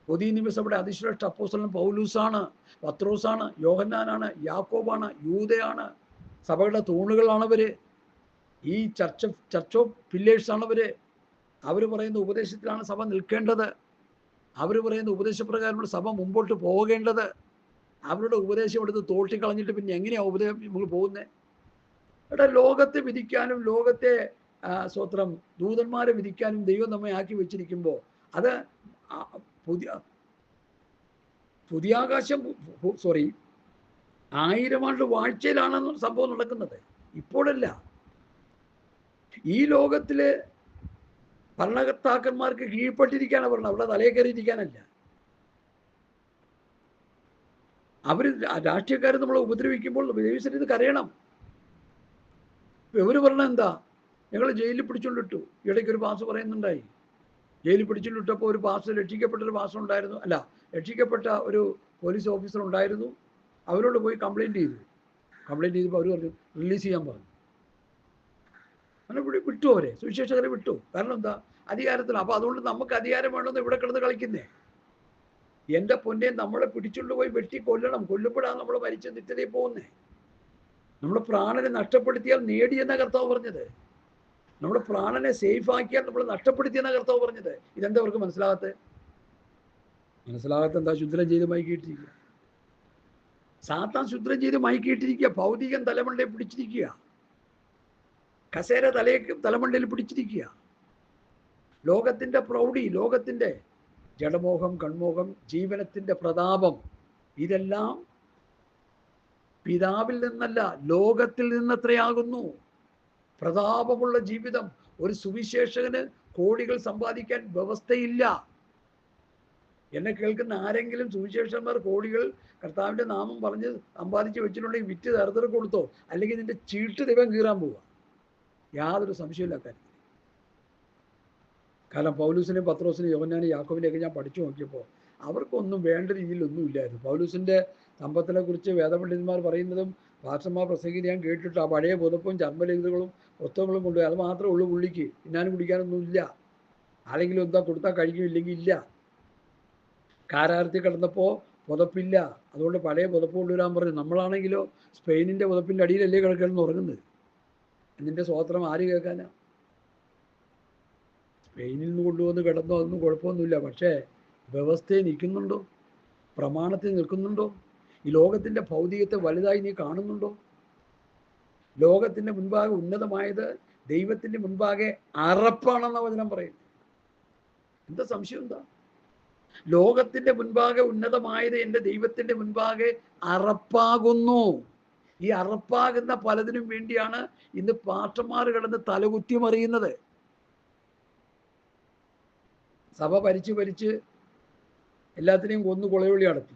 A: പുതിയ നിയമസഭയുടെ അതിശ്രേഷ്ഠ അപ്പോസ്തലൻ പൗലൂസാണ്, പത്രോസാണ്, യോഹന്നാനാണ്, യാക്കോബാണ്, യൂദയാണ്. സഭകളുടെ തൂണുകളാണവര്. ഈ ചർച്ച് ഓഫ് പില്ലേഴ്സാണവര്. അവർ പറയുന്ന ഉപദേശത്തിലാണ് സഭ നിൽക്കേണ്ടത്. അവർ പറയുന്ന ഉപദേശപ്രകാരമുള്ള സഭ മുമ്പോട്ട് പോകേണ്ടത്. അവരുടെ ഉപദേശം എടുത്ത് തോട്ടിക്കളഞ്ഞിട്ട് പിന്നെ എങ്ങനെയാ ഉപദേശം നമ്മൾ പോകുന്നത്? ഇവിടെ ലോകത്തെ വിധിക്കാനും ലോകത്തെ സ്വത്രം ദൂതന്മാരെ വിധിക്കാനും ദൈവം നമ്മെ ആക്കി വെച്ചിരിക്കുമ്പോൾ അത് പുതിയ ആകാശം, സോറി, 1000 ആണ്ട് വാഴ്ചയിലാണ് സംഭവം നടക്കുന്നത്, ഇപ്പോഴല്ല. ഈ ലോകത്തില് ഭരണകർത്താക്കന്മാർക്ക് കീഴ്പ്പെട്ടിരിക്കാനാണ് പറഞ്ഞത്, അവിടെ തലയെ കയറിയിരിക്കാനല്ല. അവർ രാഷ്ട്രീയക്കാർ നമ്മളെ ഉപദ്രവിക്കുമ്പോൾ ദൈവത്തിന് ഇത് കരയണം. ഇവർ പറഞ്ഞ എന്താ, ഞങ്ങൾ ജയിലിൽ പിടിച്ചുകൊണ്ടിട്ടു. ഇടയ്ക്ക് ഒരു പാസ് പറയുന്നുണ്ടായി, ജയിലിൽ പിടിച്ചുകൊണ്ടിട്ടപ്പോൾ ഒരു പാസ്, രക്ഷിക്കപ്പെട്ട ഒരു പാസ് ഉണ്ടായിരുന്നു, അല്ല, രക്ഷിക്കപ്പെട്ട ഒരു പോലീസ് ഓഫീസർ ഉണ്ടായിരുന്നു. അവരോട് പോയി കംപ്ലൈൻറ്റ് ചെയ്തപ്പോൾ അവർ പറഞ്ഞു റിലീസ് ചെയ്യാൻ പറഞ്ഞു. അങ്ങനെ വിട്ടു, അവരെ സുവിശേഷകരെ വിട്ടു. കാരണം എന്താ, അധികാരത്തിൽ. അപ്പോൾ അതുകൊണ്ട് നമുക്ക് അധികാരം വേണമെന്ന് ഇവിടെ കിടന്ന് കളിക്കുന്നേ. എൻ്റെ പൊന്നെ, നമ്മളെ പിടിച്ചുകൊണ്ട് പോയി വെട്ടി കൊല്ലണം, കൊല്ലപ്പെടാൻ നമ്മൾ മരിച്ച നിത്യതയിൽ പോകുന്നേ. നമ്മുടെ പ്രാണനെ നഷ്ടപ്പെടുത്തിയാൽ നേടിയെന്ന കർത്താവ് പറഞ്ഞത്. നമ്മുടെ പ്രാണനെ സേഫ് ആക്കിയാൽ നമ്മൾ നഷ്ടപ്പെടുത്തിയെന്ന കർത്താവ് പറഞ്ഞത്. ഇതെന്താ അവർക്ക് മനസ്സിലാകാത്ത എന്താ? ശുദ്രം ചെയ്ത് മയക്കിയിട്ടിരിക്കുക. സാത്താൻ ശുദ്രം ചെയ്ത് മയക്കിയിട്ടിരിക്കുക. ഭൗതികൻ തലമണ്ടയിൽ പിടിച്ചിരിക്കുക, കസേര തലമണ്ടയിൽ പിടിച്ചിരിക്കുക. ലോകത്തിന്റെ പ്രൗഢി, ലോകത്തിന്റെ ജഡമോഹം, കൺമോഹം, ജീവനത്തിന്റെ പ്രതാപം, ഇതെല്ലാം പിതാവിൽ നിന്നല്ല, ലോകത്തിൽ നിന്നത്രയാകുന്നു. പ്രതാപമുള്ള ജീവിതം ഒരു സുവിശേഷകന് കോടികൾ സമ്പാദിക്കാൻ വ്യവസ്ഥയില്ല. എന്നെ കേൾക്കുന്ന ആരെങ്കിലും സുവിശേഷന്മാർ കോടികൾ കർത്താവിന്റെ നാമം പറഞ്ഞ് സമ്പാദിച്ച് വെച്ചിട്ടുണ്ടെങ്കിൽ വിറ്റ് തറുതറ കൊടുത്തോ, അല്ലെങ്കിൽ നിന്റെ ചീട്ട് ദൈവം കീറാൻ പോവുക, യാതൊരു സംശയമില്ല കാര്യത്തിൽ. കാരണം പൗലൂസിനെയും പത്രോസിനെയും യോഹന്നാനെയും യാക്കോബിനെയൊക്കെ ഞാൻ പഠിച്ചു നോക്കിയപ്പോൾ അവർക്കൊന്നും വേണ്ട രീതിയിലൊന്നും ഇല്ലായിരുന്നു. പൗലൂസിന്റെ സമ്പത്തിനെ കുറിച്ച് വേദപണ്ഡിതന്മാർ പറയുന്നതും പാസ്റ്റർമാർ പ്രസംഗിച്ച് ഞാൻ കേട്ടിട്ട്, ആ പഴയ പുതപ്പും ചർമ്മലേഖകളും പുസ്തകങ്ങളും കൊണ്ടുപോയി, അത് മാത്രമേ ഉള്ളൂ പുള്ളിക്ക്. തിന്നാനും കുടിക്കാനൊന്നും ഇല്ല. ആരെങ്കിലും എന്താ കൊടുത്താൽ കഴിക്കും, ഇല്ലെങ്കിൽ ഇല്ല. കാരാഗ്രഹത്തിൽ കിടന്നപ്പോൾ പുതപ്പില്ല, അതുകൊണ്ട് പഴയ പുതപ്പ് കൊണ്ടുവരാൻ പറഞ്ഞു. നമ്മളാണെങ്കിലോ സ്പെയിനിന്റെ പുതപ്പിന്റെ അടിയിലല്ലേ കിടക്കണം ഉറങ്ങുന്നത്. എന്നിന്റെ സ്വോത്രം ആര് കേൾക്കാനാ? സ്പെയിനിൽ നിന്ന് കൊണ്ടുവന്ന് കിടന്നോ, അതൊന്നും കുഴപ്പമൊന്നുമില്ല. പക്ഷേ വ്യവസ്ഥയെ നിൽക്കുന്നുണ്ടോ? പ്രമാണത്തിൽ നിൽക്കുന്നുണ്ടോ? ഈ ലോകത്തിന്റെ ഭൗതികത്തെ വലുതായി നീ കാണുന്നുണ്ടോ? ലോകത്തിന്റെ മുൻപാകെ ഉന്നതമായത് ദൈവത്തിന്റെ മുൻപാകെ അറപ്പാണെന്ന വചനം പറയുന്നു. എന്താ സംശയം? എന്താ? ലോകത്തിന്റെ മുൻപാകെ ഉന്നതമായത് എൻ്റെ ദൈവത്തിന്റെ മുൻപാകെ അറപ്പാകുന്നു. ഈ അറപ്പാകുന്ന പലതിനും വേണ്ടിയാണ് ഇന്ന് പാസ്റ്റർമാർ കിടന്ന് തലകുത്തി മറിയുന്നത്. സഭ ഭരിച്ച് എല്ലാത്തിനെയും കൊന്നു കൊളയൊളി നടത്തി.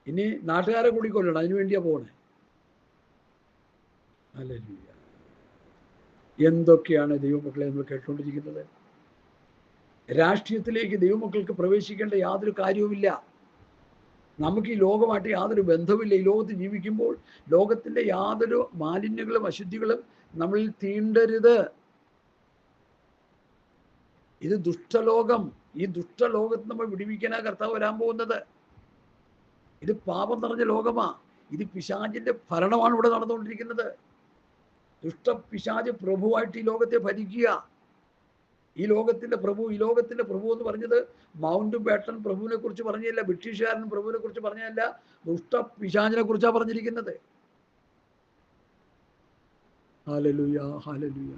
A: ഇനി നാട്ടുകാരെ കൂടി കൊല്ലണം, അതിനു വേണ്ടിയാ പോണേ. ഹല്ലേലൂയ. എന്തൊക്കെയാണ് ദൈവമക്കളെ നമ്മൾ കേട്ടുകൊണ്ടിരിക്കുന്നത്? രാഷ്ട്രീയത്തിലേക്ക് ദൈവമക്കൾക്ക് പ്രവേശിക്കേണ്ട യാതൊരു കാര്യവുമില്ല. നമുക്ക് ഈ ലോകമായിട്ട് യാതൊരു ബന്ധവുമില്ല. ഈ ലോകത്ത് ജീവിക്കുമ്പോൾ ലോകത്തിന്റെ യാതൊരു മാലിന്യങ്ങളും അശുദ്ധികളും നമ്മളിൽ തീണ്ടരുത്. ഇത് ദുഷ്ടലോകം. ഈ ദുഷ്ടലോകത്ത് നമ്മൾ വിടുവിക്കാനാ കർത്താവ് വരാൻ പോകുന്നത്. ഇത് പാപം നിറഞ്ഞ ലോകമാ. ഇത് പിശാചിന്റെ ഭരണമാണ് ഇവിടെ നടന്നുകൊണ്ടിരിക്കുന്നത്. പിശാച് പ്രഭുവായിട്ട് ഈ ലോകത്തെ ഭരിക്കുക. ഈ ലോകത്തിന്റെ പ്രഭു എന്ന് പറഞ്ഞത് മൗണ്ട് ബാറ്റൺ പ്രഭുവിനെ കുറിച്ച് പറഞ്ഞല്ല, ബ്രിട്ടീഷുകാരൻ പ്രഭുവിനെ കുറിച്ച് പറഞ്ഞല്ല, പിശാചിനെ കുറിച്ചാണ് പറഞ്ഞിരിക്കുന്നത്. Hallelujah, hallelujah.